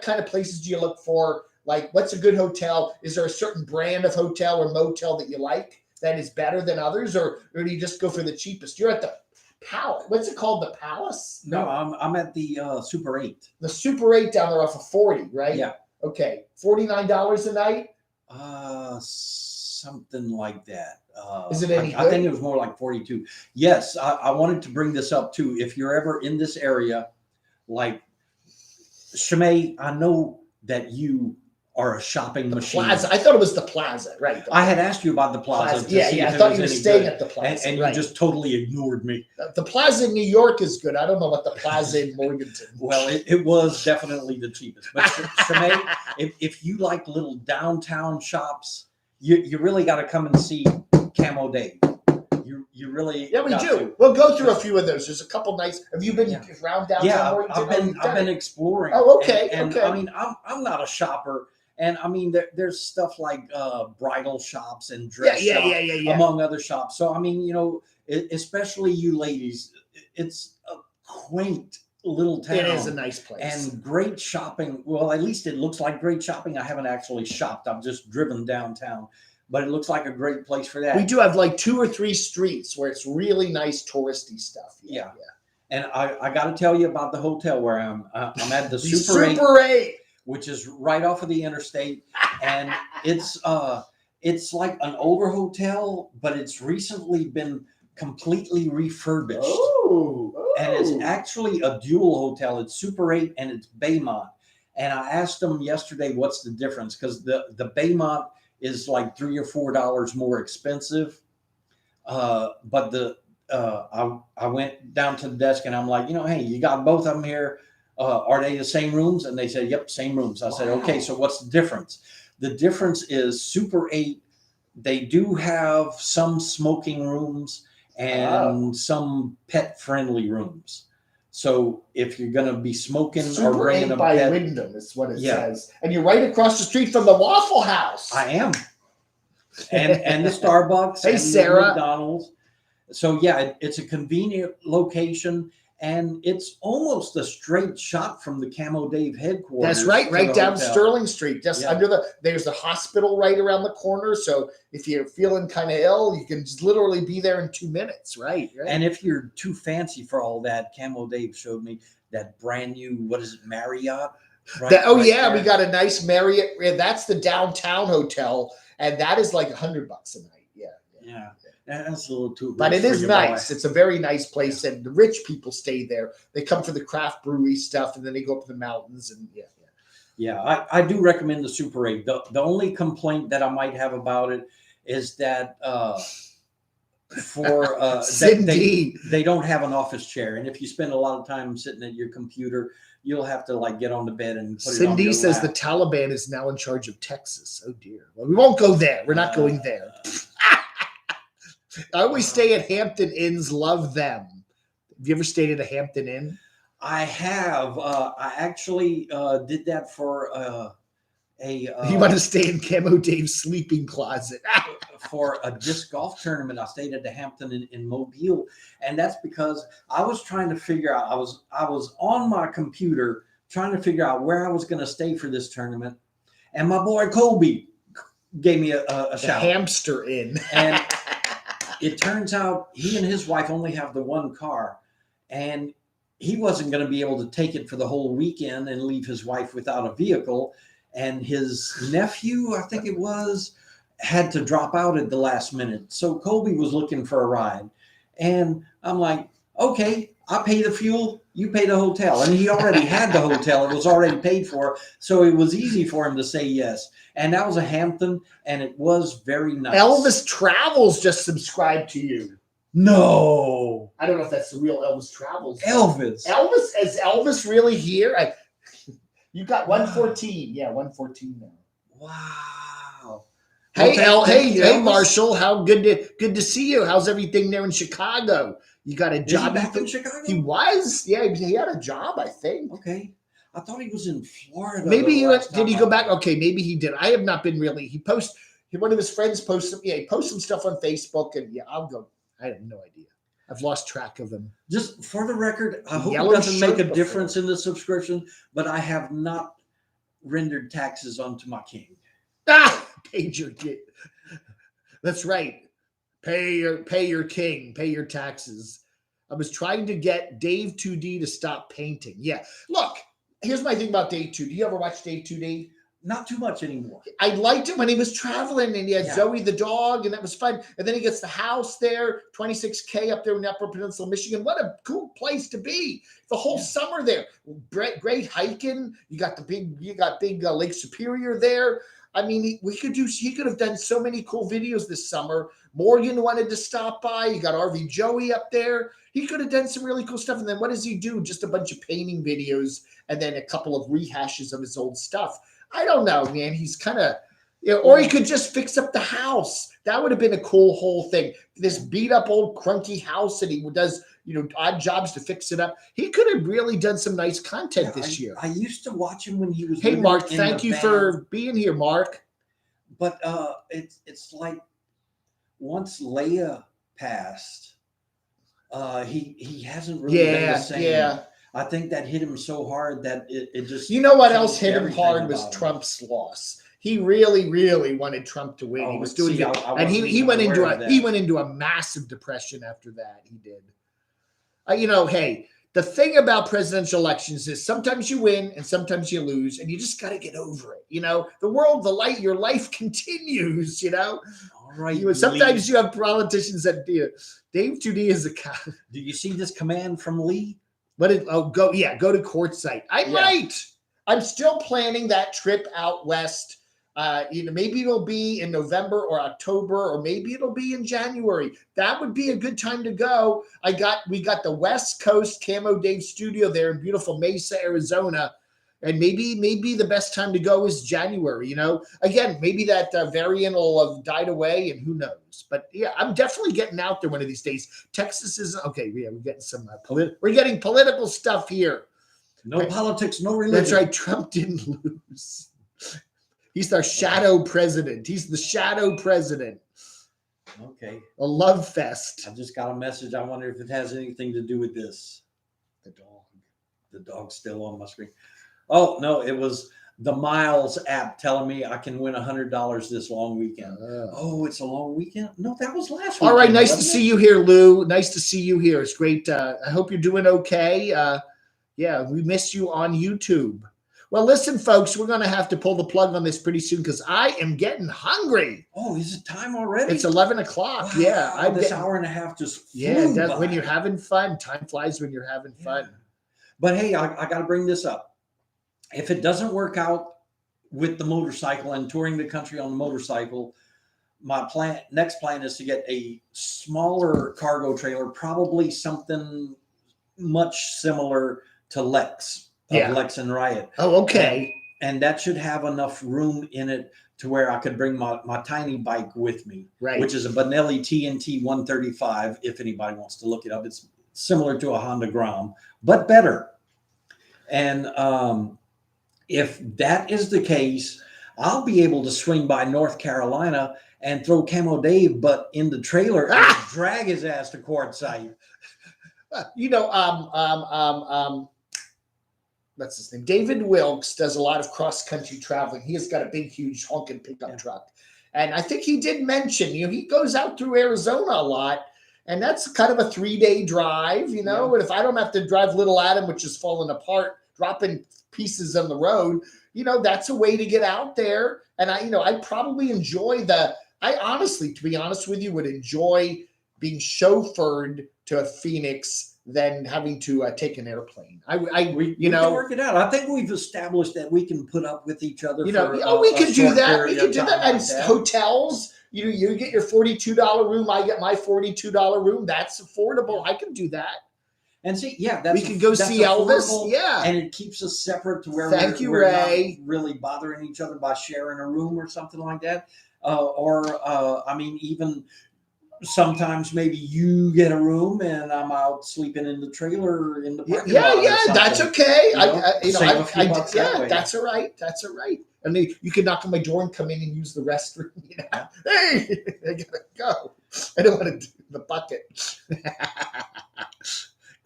Speaker 1: kind of places do you look for? Like, what's a good hotel? Is there a certain brand of hotel or motel that you like that is better than others, or do you just go for the cheapest? You're at the Palace. What's it called? The Palace?
Speaker 2: No, I'm at the Super 8.
Speaker 1: The Super 8 down there off of 40, right?
Speaker 2: Yeah.
Speaker 1: Okay, $49 a night.
Speaker 2: Something like that.
Speaker 1: Is it any good?
Speaker 2: I think it was more like 42. Yes, I wanted to bring this up too. If you're ever in this area, like Shemay, I know that you are a shopping machine.
Speaker 1: Plaza. I thought it was the Plaza, right?
Speaker 2: I had asked you about the Plaza.
Speaker 1: Yeah. I thought you were staying at the Plaza.
Speaker 2: And you just totally ignored me.
Speaker 1: The Plaza in New York is good. I don't know about the Plaza in Morganton.
Speaker 2: Well, it was definitely the cheapest. But Shemay, if you like little downtown shops, you really got to come and see Camo Dave. You really
Speaker 1: we do. To. We'll go through a few of those. There's a couple nice. Have you been around downtown?
Speaker 2: Yeah, I've been exploring.
Speaker 1: Oh, okay.
Speaker 2: And
Speaker 1: okay.
Speaker 2: I mean, I'm not a shopper, and I mean, there's stuff like bridal shops and dress shops, among other shops. So I mean, especially you ladies, it's a quaint little town.
Speaker 1: It is a nice place
Speaker 2: and great shopping. Well, at least it looks like great shopping. I haven't actually shopped. I've just driven downtown. But it looks like a great place for that.
Speaker 1: We do have like 2 or 3 streets where it's really nice touristy stuff.
Speaker 2: Yeah. And I got to tell you about the hotel where I'm at the
Speaker 1: Super 8,
Speaker 2: which is right off of the interstate, and it's like an older hotel, but it's recently been completely refurbished.
Speaker 1: Oh.
Speaker 2: And it's actually a dual hotel. It's Super 8 and it's Baymont. And I asked them yesterday, what's the difference? Because the Baymont is like $3 or $4 more expensive. But I went down to the desk and I'm like, hey, you got both of them here. Are they the same rooms? And they said, yep, same rooms. I said, okay, so what's the difference? The difference is Super 8, they do have some smoking rooms and some pet friendly rooms. So if you're going to be smoking
Speaker 1: Super
Speaker 2: or bringing
Speaker 1: 8
Speaker 2: a
Speaker 1: by
Speaker 2: pet,
Speaker 1: Wyndham is what it says. And you're right across the street from the Waffle House.
Speaker 2: I am. And the Starbucks.
Speaker 1: Hey,
Speaker 2: and
Speaker 1: Sarah.
Speaker 2: The McDonald's. So yeah, it's a convenient location, and it's almost a straight shot from the Camo Dave headquarters.
Speaker 1: That's right down
Speaker 2: hotel.
Speaker 1: Sterling Street, just under there's a hospital right around the corner. So if you're feeling kind of ill, you can just literally be there in 2 minutes, right?
Speaker 2: And if you're too fancy for all that, Camo Dave showed me that brand new, what is it, Marriott?
Speaker 1: We got a nice Marriott. That's the downtown hotel, and that is like $100 a night.
Speaker 2: Yeah. That's a little too.
Speaker 1: But it is nice. It's a very nice place, and the rich people stay there. They come for the craft brewery stuff, and then they go up to the mountains, and
Speaker 2: Yeah, I do recommend the Super 8. The only complaint that I might have about it is that they don't have an office chair, and if you spend a lot of time sitting at your computer, you'll have to get on the bed and put it on
Speaker 1: Cindy
Speaker 2: your
Speaker 1: says
Speaker 2: lap.
Speaker 1: the Taliban is now in charge of Texas. Oh dear. Well, we won't go there. We're not going there. I always stay at Hampton Inns. Love them. Have you ever stayed at a Hampton Inn?
Speaker 2: I have. I actually did that for
Speaker 1: you want to stay in Camo Dave's sleeping closet
Speaker 2: for a disc golf tournament. I stayed at the Hampton in Mobile, and that's because I was trying to figure out. I was on my computer trying to figure out where I was going to stay for this tournament, and my boy Colby gave me a shout.
Speaker 1: Hamster Inn.
Speaker 2: And it turns out he and his wife only have the one car, and he wasn't going to be able to take it for the whole weekend and leave his wife without a vehicle. And his nephew, I think it was, had to drop out at the last minute. So Colby was looking for a ride. And I'm like, okay, I pay the fuel, you pay the hotel. And he already had the hotel, it was already paid for. So it was easy for him to say yes. And that was a Hampton, and it was very nice.
Speaker 1: Elvis Travels just subscribed to you.
Speaker 2: No.
Speaker 1: I don't know if that's the real Elvis Travels.
Speaker 2: Elvis.
Speaker 1: Is Elvis really here? You got 114. Yeah, 114 now.
Speaker 2: Wow.
Speaker 1: Hey,
Speaker 2: Okay,
Speaker 1: hey, Marshall. How good to see you. How's everything there in Chicago? You got a job?
Speaker 2: Is he back in Chicago?
Speaker 1: He was. Yeah, he had a job, I think.
Speaker 2: Okay. I thought he was in Florida.
Speaker 1: Maybe did he go back? Okay, maybe he did. I have not been really. One of his friends posted. Yeah, he posts some stuff on Facebook, and yeah, I'll go. I have no idea. I've lost track of him.
Speaker 2: Just for the record, I hope it doesn't make a difference in the subscription, but I have not rendered taxes onto my king.
Speaker 1: Paid your king. That's right. Pay your king. Pay your taxes. I was trying to get Dave 2D to stop painting. Yeah. Look, here's my thing about Dave 2D. You ever watch Dave 2D?
Speaker 2: Not too much anymore.
Speaker 1: I liked him when he was traveling and he had Zoe the dog, and that was fun. And then he gets the house there, 26K up there in the Upper Peninsula, Michigan. What a cool place to be. The whole summer there. Great hiking. You got big Lake Superior there. I mean, he could have done so many cool videos this summer. Morgan wanted to stop by. You got RV Joey up there. He could have done some really cool stuff. And then what does he do? Just a bunch of painting videos and then a couple of rehashes of his old stuff. I don't know, man. He's kind of, or he could just fix up the house. That would have been a cool whole thing. This beat up old crunky house, and he does, odd jobs to fix it up. He could have really done some nice content this year.
Speaker 2: I used to watch him when he was.
Speaker 1: Hey, Mark, thank you for being here, Mark.
Speaker 2: But it's like once Leia passed, he hasn't really been the same. Yeah. I think that hit him so hard that it just.
Speaker 1: You know what else hit him hard was Trump's loss. He really, really wanted Trump to win. He was doing it, and he went into a massive depression after that. He did. Hey, the thing about presidential elections is sometimes you win and sometimes you lose, and you just got to get over it. Your life continues. All
Speaker 2: right.
Speaker 1: Sometimes you have politicians that do. Dave 2D is a cop.
Speaker 2: Do you see this command from Lee?
Speaker 1: Go to Quartzsite. Might. I'm still planning that trip out west. Maybe it'll be in November or October, or maybe it'll be in January. That would be a good time to go. We got the West Coast Camo Dave studio there in beautiful Mesa, Arizona. And maybe the best time to go is January. Again, maybe that variant will have died away, and who knows. But yeah, I'm definitely getting out there one of these days. Texas is okay. Yeah, we're getting some we're getting political stuff here.
Speaker 2: No politics, no religion.
Speaker 1: That's right. Trump didn't lose. He's our shadow president. He's the shadow president.
Speaker 2: Okay.
Speaker 1: A love fest.
Speaker 2: I just got a message. I wonder if it has anything to do with this.
Speaker 1: The dog.
Speaker 2: The dog's still on my screen. Oh, no, it was the Miles app telling me I can win $100 this long weekend. Oh, it's a long weekend? No, that was last week.
Speaker 1: All right, nice to see you here, Lou. Nice to see you here. It's great. I hope you're doing okay. We miss you on YouTube. Well, listen, folks, we're going to have to pull the plug on this pretty soon because I am getting hungry.
Speaker 2: Oh, is it time already?
Speaker 1: It's 11 o'clock.
Speaker 2: Wow, yeah. This hour and a half just flew by.
Speaker 1: When you're having fun. Time flies when you're having fun.
Speaker 2: But hey, I got to bring this up. If it doesn't work out with the motorcycle and touring the country on the motorcycle, my next plan is to get a smaller cargo trailer, probably something much similar to Lex, Lex and Riot.
Speaker 1: Oh, okay.
Speaker 2: And that should have enough room in it to where I could bring my tiny bike with me,
Speaker 1: right? Which
Speaker 2: is a Benelli TNT 135. If anybody wants to look it up, it's similar to a Honda Grom, but better. And if that is the case, I'll be able to swing by North Carolina and throw Camo Dave, but in the trailer, and drag his ass to Quartzsite.
Speaker 1: What's his name? David Wilkes does a lot of cross-country traveling. He has got a big, huge honking pickup truck. And I think he did mention, he goes out through Arizona a lot. And that's kind of a 3-day drive, And if I don't have to drive Little Adam, which is falling apart, dropping pieces on the road, that's a way to get out there. And I probably enjoy to be honest with you, would enjoy being chauffeured to Phoenix than having to take an airplane.
Speaker 2: We can work it out. I think we've established that we can put up with each other.
Speaker 1: You know,
Speaker 2: for
Speaker 1: we could do that.
Speaker 2: We
Speaker 1: could do that. And hotels, you get your $42 room. I get my $42 room. That's affordable. I can do that.
Speaker 2: And see,
Speaker 1: we could go see Elvis. Yeah,
Speaker 2: and it keeps us separate to where
Speaker 1: we're
Speaker 2: not really bothering each other by sharing a room or something like that. I mean, even sometimes maybe you get a room and I'm out sleeping in the trailer in the parking lot.
Speaker 1: Yeah, that's okay.
Speaker 2: That's
Speaker 1: all right. That's all right. And then you can knock on my door and come in and use the restroom. Hey, I gotta go. I don't want to do the bucket.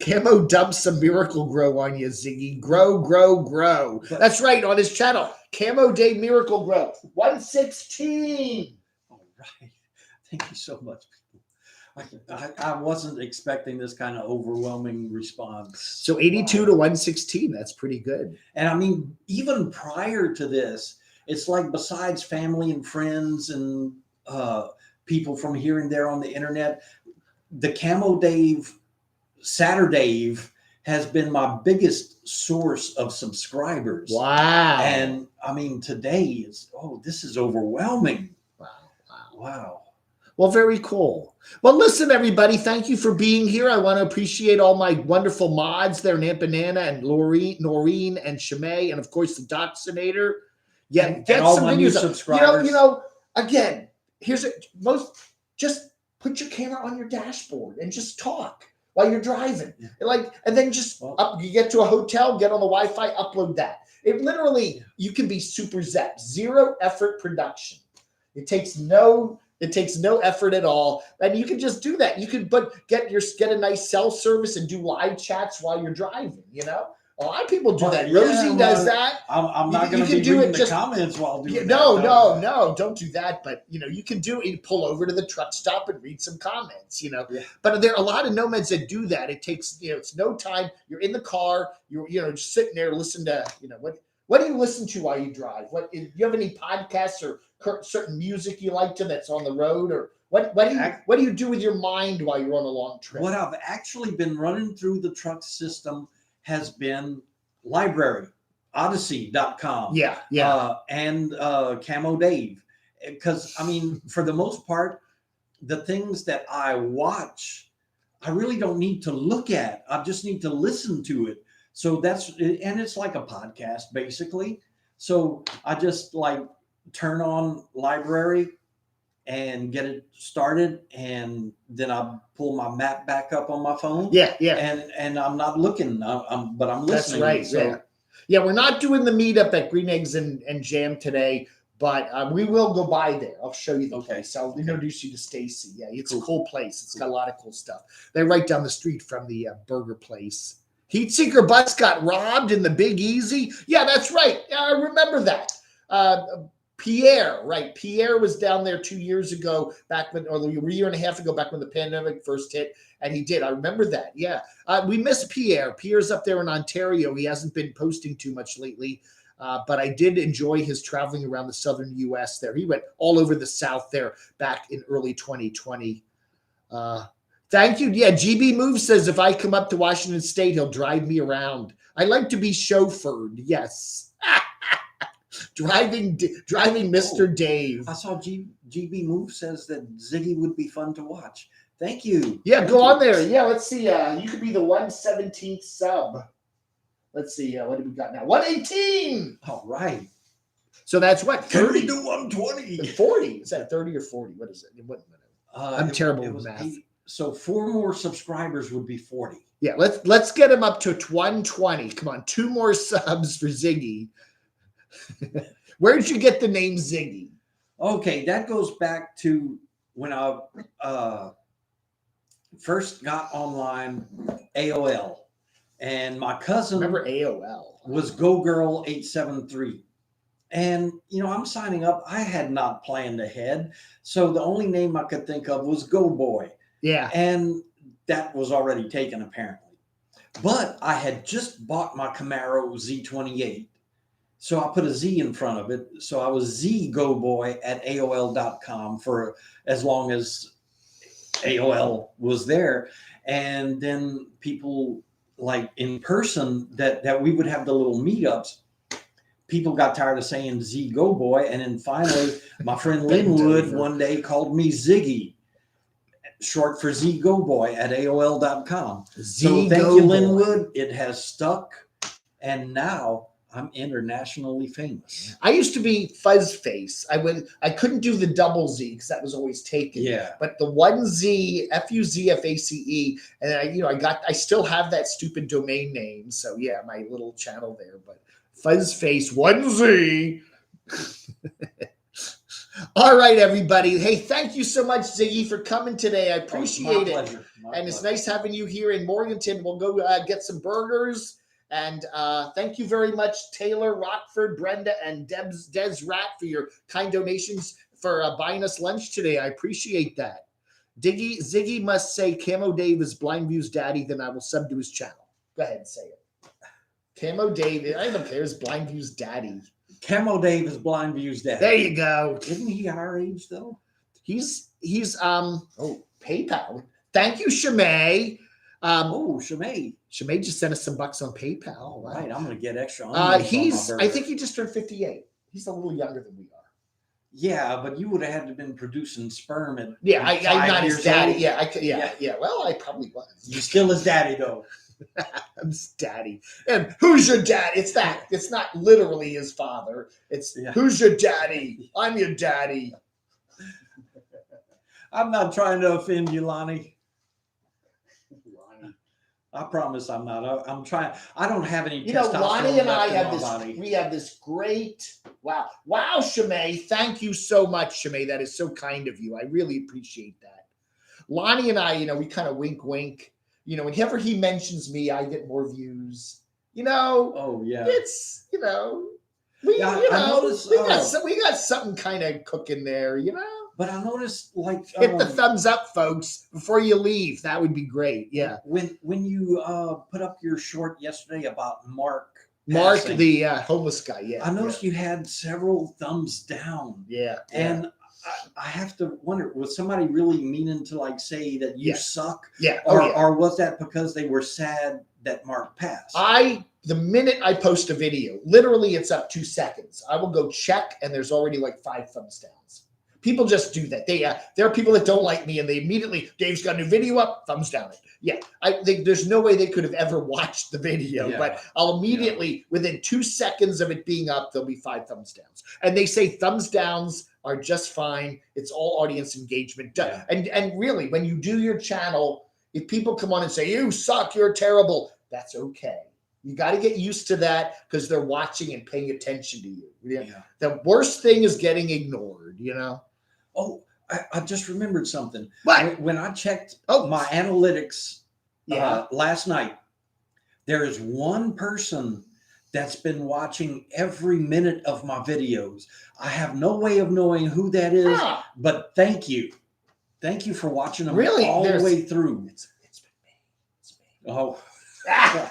Speaker 1: Camo dumps some Miracle Grow on you, Ziggy. Grow. That's right, on his channel. Camo Day Miracle Grow. 116.
Speaker 2: All right. Thank you so much. I wasn't expecting this kind of overwhelming response.
Speaker 1: So 82 to 116, that's pretty good.
Speaker 2: And I mean, even prior to this, it's like besides family and friends and people from here and there on the internet, the Camo Dave, Saturday has been my biggest source of subscribers.
Speaker 1: Wow.
Speaker 2: And I mean, today this is overwhelming. Wow.
Speaker 1: Well, very cool. Well, listen, everybody, thank you for being here. I want to appreciate all my wonderful mods there, Nampanana and Noreen and Shimei, and of course the Doxinator. Yeah,
Speaker 2: get all some my new subscribers.
Speaker 1: Again, just put your camera on your dashboard and just talk while you're driving. And then you get to a hotel, get on the Wi-Fi, upload that. It literally, you can be super zap, zero effort production. It takes no effort at all, and you can just do that. You could get a nice cell service and do live chats while you're driving. A lot of people do that. Rosie does that.
Speaker 2: I'm not going to be reading the comments while doing that.
Speaker 1: No, don't do that. But you can do it. You pull over to the truck stop and read some comments. But there are a lot of nomads that do that. It takes it's no time. You're in the car. You're just sitting there, listen to what do you listen to while you drive? Do you have any podcasts or certain music you like that's on the road, or what do you do with your mind while you're on a long trip?
Speaker 2: What I've actually been running through the truck system has been library, odyssey.com. And Camo Dave. Because, I mean, for the most part, the things that I watch, I really don't need to look at. I just need to listen to it. So and it's like a podcast, basically. So I just turn on library and get it started, and then I pull my map back up on my phone.
Speaker 1: Yeah.
Speaker 2: And I'm not looking, but I'm listening.
Speaker 1: That's right. Yeah, we're not doing the meetup at Green Eggs and Jam today, but we will go by there. I'll show you the place. I'll introduce you to Stacy. Yeah, it's a cool place. It's got a lot of cool stuff. They're right down the street from the burger place. Heat Seeker Bus got robbed in the Big Easy. Yeah, that's right. I remember that. Pierre, right? Pierre was down there 2 years ago, or a year and a half ago, back when the pandemic first hit, and he did. I remember that. Yeah, we miss Pierre. Pierre's up there in Ontario. He hasn't been posting too much lately, but I did enjoy his traveling around the southern U.S. there. He went all over the South there back in early 2020. Thank you. Yeah, GB Move says if I come up to Washington State, he'll drive me around. I like to be chauffeured. Yes. Driving Mr. Dave.
Speaker 2: I saw GB Move says that Ziggy would be fun to watch. Thank you.
Speaker 1: Yeah, go on there. Yeah, let's see. You could be the 117th sub. Let's see. What do we got now? 118.
Speaker 2: All right.
Speaker 1: So that's what?
Speaker 2: 30 to 120.
Speaker 1: 40. Is that 30 or 40? What is it? I'm terrible with math.
Speaker 2: So 4 more subscribers would be 40.
Speaker 1: Yeah, let's get him up to 120. Come on, 2 more subs for Ziggy. Where did you get the name Ziggy?
Speaker 2: Okay, that goes back to when I first got online, AOL, and my cousin
Speaker 1: remember AOL
Speaker 2: was Go Girl 873. And, I'm signing up. I had not planned ahead. So the only name I could think of was Go Boy.
Speaker 1: Yeah.
Speaker 2: And that was already taken, apparently. But I had just bought my Camaro Z28. So I put a Z in front of it. So I was ZGoBoy at AOL.com for as long as AOL was there. And then people like in person that we would have the little meetups. People got tired of saying Z Go Boy. And then finally, my friend Linwood one day called me Ziggy, short for Z Go Boy at AOL.com. So thank you, Linwood. It has stuck. And now I'm internationally famous.
Speaker 1: I used to be Fuzz Face. I couldn't do the double Z because that was always taken.
Speaker 2: Yeah.
Speaker 1: But the one Z, FUZFACE, and I still have that stupid domain name. So yeah, my little channel there. But Fuzz Face 1Z. All right, everybody. Hey, thank you so much, Ziggy, for coming today. I appreciate it. And it's nice having you here in Morganton. We'll go get some burgers. And thank you very much, Taylor, Rockford, Brenda, and Des Rat for your kind donations for buying us lunch today. I appreciate that. Ziggy must say Camo Dave is Blind View's daddy, then I will sub to his channel. Go ahead and say it. Camo Dave, I don't care, is Blind View's daddy.
Speaker 2: Camo Dave is Blind View's daddy.
Speaker 1: There you go.
Speaker 2: Isn't he our age though?
Speaker 1: He's PayPal. Thank you, Shimei.
Speaker 2: Shimei.
Speaker 1: Shimei just sent us some bucks on PayPal.
Speaker 2: All right, I'm gonna get extra.
Speaker 1: I think he just turned 58. He's a little younger than we are.
Speaker 2: Yeah, but you would have had to been producing sperm at
Speaker 1: I'm not his daddy.
Speaker 2: Old.
Speaker 1: Yeah. Well, I probably was.
Speaker 2: You're still his daddy though.
Speaker 1: I'm his daddy. And who's your dad? It's not literally his father. It's who's your daddy? I'm your daddy.
Speaker 2: I'm not trying to offend you, Lonnie. I promise I'm not. I'm trying. I don't have any testosterone.
Speaker 1: Lonnie and I have
Speaker 2: body.
Speaker 1: We have this great, wow, Shimei. Thank you so much, Shimei. That is so kind of you. I really appreciate that. Lonnie and I, we kind of wink. Whenever he mentions me, I get more views.
Speaker 2: Oh yeah.
Speaker 1: It's we got something kind of cooking there.
Speaker 2: But I noticed, like,
Speaker 1: hit the thumbs up, folks, before you leave. That would be great. Yeah.
Speaker 2: When you put up your short yesterday about Mark,
Speaker 1: the homeless guy. Yeah.
Speaker 2: I noticed you had several thumbs down.
Speaker 1: Yeah.
Speaker 2: And I have to wonder, was somebody really meaning to like say that you suck?
Speaker 1: Yeah.
Speaker 2: Or was that because they were sad that Mark passed?
Speaker 1: The minute I post a video, literally it's up 2 seconds. I will go check, and there's already like 5 thumbs downs. People just do that. There are people that don't like me, and they immediately, Dave's got a new video up, thumbs down it. Yeah, there's no way they could have ever watched the video, but I'll immediately, within 2 seconds of it being up, there'll be 5 thumbs downs. And they say thumbs downs are just fine. It's all audience engagement. Yeah. And really, when you do your channel, if people come on and say, you suck, you're terrible, that's okay. You got to get used to that because they're watching and paying attention to you. Yeah. The worst thing is getting ignored,
Speaker 2: Oh, I just remembered something.
Speaker 1: What?
Speaker 2: When I checked my analytics last night, there is one person that's been watching every minute of my videos. I have no way of knowing who that is, but thank you. Thank you for watching them all the way through.
Speaker 1: It's been me. It's me.
Speaker 2: Oh.
Speaker 1: I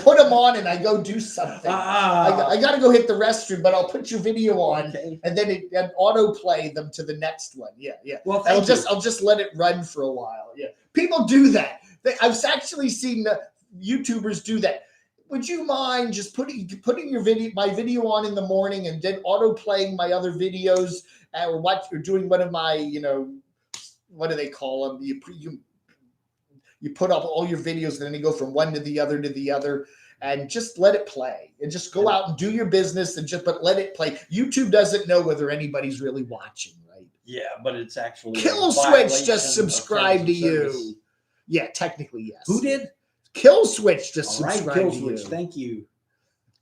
Speaker 1: put them on and I go do something. I got to go hit the restroom, but I'll put your video on and then it autoplay them to the next one. Yeah.
Speaker 2: Well,
Speaker 1: I'll just let it run for a while. Yeah. People do that. I've actually seen YouTubers do that. Would you mind just putting my video on in the morning and then autoplaying my other videos or doing one of my, what do they call them? You put up all your videos and then you go from one to the other and just let it play and just go out and do your business but let it play. YouTube doesn't know whether anybody's really watching, right?
Speaker 2: Yeah, but it's actually
Speaker 1: Kill Switch just subscribed to you. Yeah, technically, yes.
Speaker 2: Who did?
Speaker 1: Kill Switch just subscribed
Speaker 2: Kill
Speaker 1: to
Speaker 2: Switch.
Speaker 1: you.
Speaker 2: Thank you.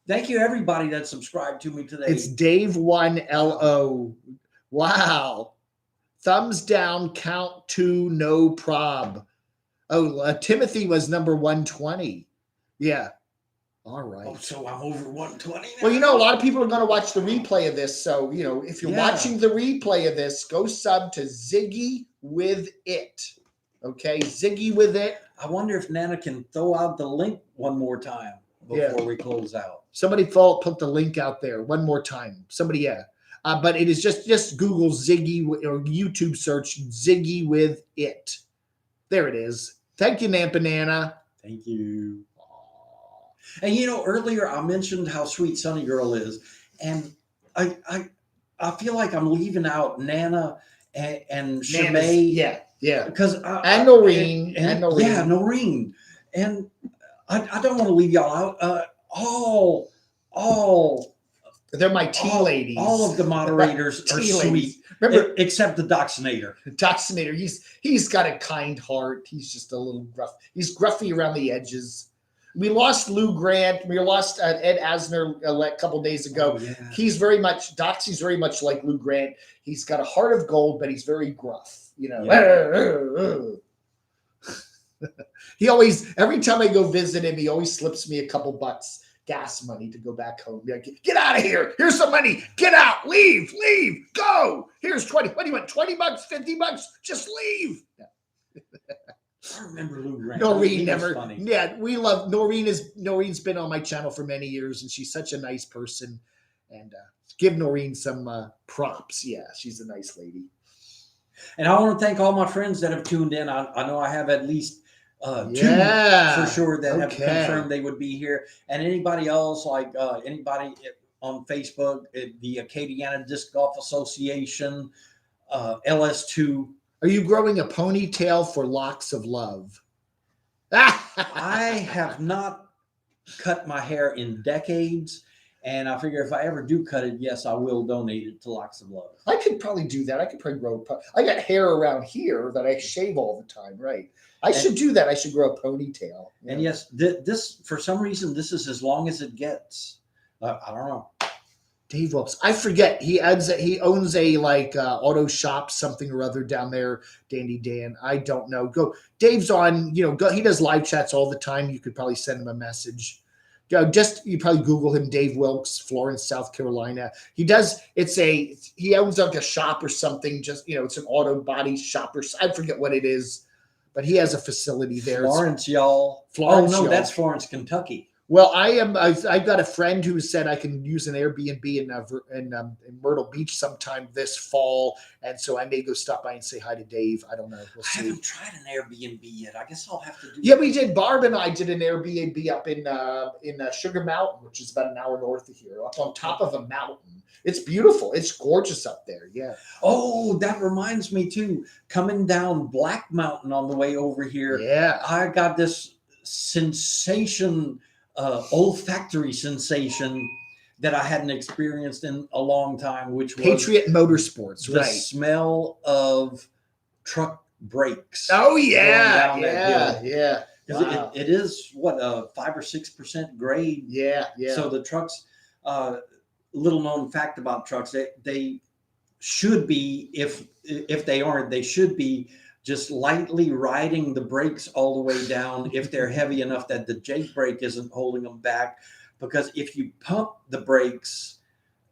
Speaker 2: Thank you, everybody that subscribed to me today.
Speaker 1: It's Dave1LO. Wow. Thumbs down, count 2, no prob. Oh, Timothy was number 120. Yeah. All right.
Speaker 2: Oh, so I'm over 120 now?
Speaker 1: Well, a lot of people are going to watch the replay of this. So, if you're watching the replay of this, go sub to Ziggy with it. Okay? Ziggy with it.
Speaker 2: I wonder if Nana can throw out the link one more time before we close out.
Speaker 1: Somebody put the link out there one more time. Somebody, But it is just Google Ziggy or YouTube search Ziggy with it. There it is. Thank you, Nampanana.
Speaker 2: Thank you. And earlier I mentioned how sweet Sunny Girl is, and I feel like I'm leaving out Nana and Shimei.
Speaker 1: Yeah.
Speaker 2: Because
Speaker 1: and Noreen.
Speaker 2: Yeah, Noreen. And I don't want to leave y'all out. All
Speaker 1: they're my tea ladies.
Speaker 2: All of the moderators are sweet. Remember, except the Doxinator.
Speaker 1: Doxinator, he's got a kind heart. He's just a little gruff. He's gruffy around the edges. We lost Lou Grant. We lost Ed Asner a couple days ago.
Speaker 2: Oh, yeah.
Speaker 1: He's very much Doxy's very much like Lou Grant. He's got a heart of gold, but he's very gruff. Yeah. He always, every time I go visit him, he always slips me a couple bucks gas money to go back home. Like, get out of here. Here's some money. Get out. Leave. Go. Here's 20. What do you want? 20 bucks, 50 bucks? Just leave.
Speaker 2: I remember Lou Grant.
Speaker 1: Noreen never. Funny. Yeah, we love Noreen. Noreen's been on my channel for many years, and she's such a nice person. And give Noreen some props. Yeah, she's a nice lady.
Speaker 2: And I want to thank all my friends that have tuned in. I know I have at least two for sure that have confirmed they would be here. And anybody else, like anybody on Facebook, the Acadiana Disc Golf Association, LS2.
Speaker 1: Are you growing a ponytail for locks of love?
Speaker 2: I have not cut my hair in decades. And I figure if I ever do cut it, yes, I will donate it to Locks of Love.
Speaker 1: I could probably do that. I could probably grow. I got hair around here that I shave all the time, right? I should do that. I should grow a ponytail.
Speaker 2: And yes, this for some reason, this is as long as it gets. I don't know.
Speaker 1: Dave Wilkes. I forget. He owns a like auto shop, something or other down there. Dandy Dan. I don't know. Go. Dave's on. Go. He does live chats all the time. You could probably send him a message. You probably Google him, Dave Wilkes, Florence, South Carolina. He owns like a shop or something. Just it's an auto body shop or I forget what it is, but he has a facility there.
Speaker 2: Florence, y'all. That's Florence, Kentucky.
Speaker 1: Well, I've got a friend who said I can use an Airbnb in Myrtle Beach sometime this fall, and so I may go stop by and say hi to Dave. I don't know. We'll see.
Speaker 2: I haven't tried an Airbnb yet. I guess I'll have to do.
Speaker 1: Yeah, we did. Barb and I did an Airbnb up in Sugar Mountain, which is about an hour north of here, up on top of a mountain. It's beautiful. It's gorgeous up there. Yeah.
Speaker 2: Oh, that reminds me too. Coming down Black Mountain on the way over here.
Speaker 1: Yeah.
Speaker 2: I got this sensation. Olfactory sensation that I hadn't experienced in a long time, which was
Speaker 1: Patriot Motorsports,
Speaker 2: the smell of truck brakes.
Speaker 1: Oh yeah, yeah.
Speaker 2: Wow. It is what 5 or 6% grade.
Speaker 1: Yeah.
Speaker 2: So the trucks. Little known fact about trucks: they should be, if they aren't, they should be just lightly riding the brakes all the way down if they're heavy enough that the Jake brake isn't holding them back. Because if you pump the brakes,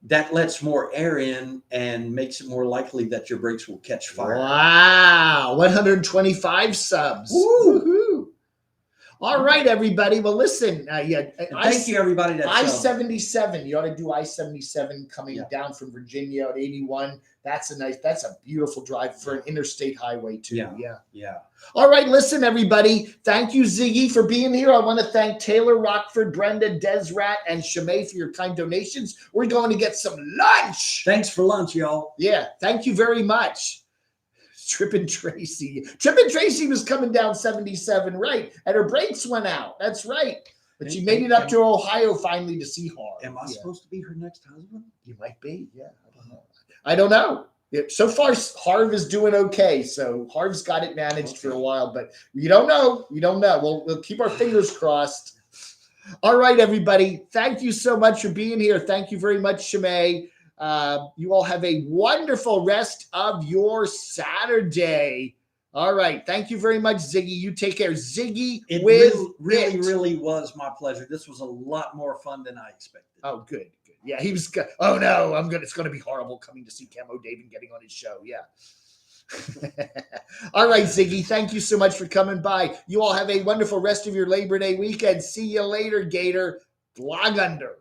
Speaker 2: that lets more air in and makes it more likely that your brakes will catch fire.
Speaker 1: Wow. 125 subs. Woo-hoo. All right, everybody. Well, listen.
Speaker 2: Thank you, everybody. That's
Speaker 1: I-77. You ought to do I-77 coming down from Virginia at 81. That's a beautiful drive for an interstate highway too. Yeah. All right, listen, everybody. Thank you, Ziggy, for being here. I want to thank Taylor, Rockford, Brenda, Desrat, and Shimei for your kind donations. We're going to get some lunch.
Speaker 2: Thanks for lunch, y'all.
Speaker 1: Yeah, thank you very much. Trippin' Tracy was coming down 77, right? And her brakes went out. That's right. But she made it up to Ohio finally to see Harv.
Speaker 2: Am I supposed to be her next husband?
Speaker 1: You might be. Yeah, I don't know. So far, Harv is doing okay. So Harv's got it managed for a while, but you don't know. We'll keep our fingers crossed. All right, everybody. Thank you so much for being here. Thank you very much, Shimei. You all have a wonderful rest of your Saturday. All right. Thank you very much, Ziggy. You take care. Ziggy
Speaker 2: it
Speaker 1: with
Speaker 2: really was my pleasure. This was a lot more fun than I expected.
Speaker 1: Oh, good. Yeah, he was good. Oh no, it's going to be horrible coming to see Camo Dave and getting on his show. Yeah. All right, Ziggy. Thank you so much for coming by. You all have a wonderful rest of your Labor Day weekend. See you later, Gator. Log under.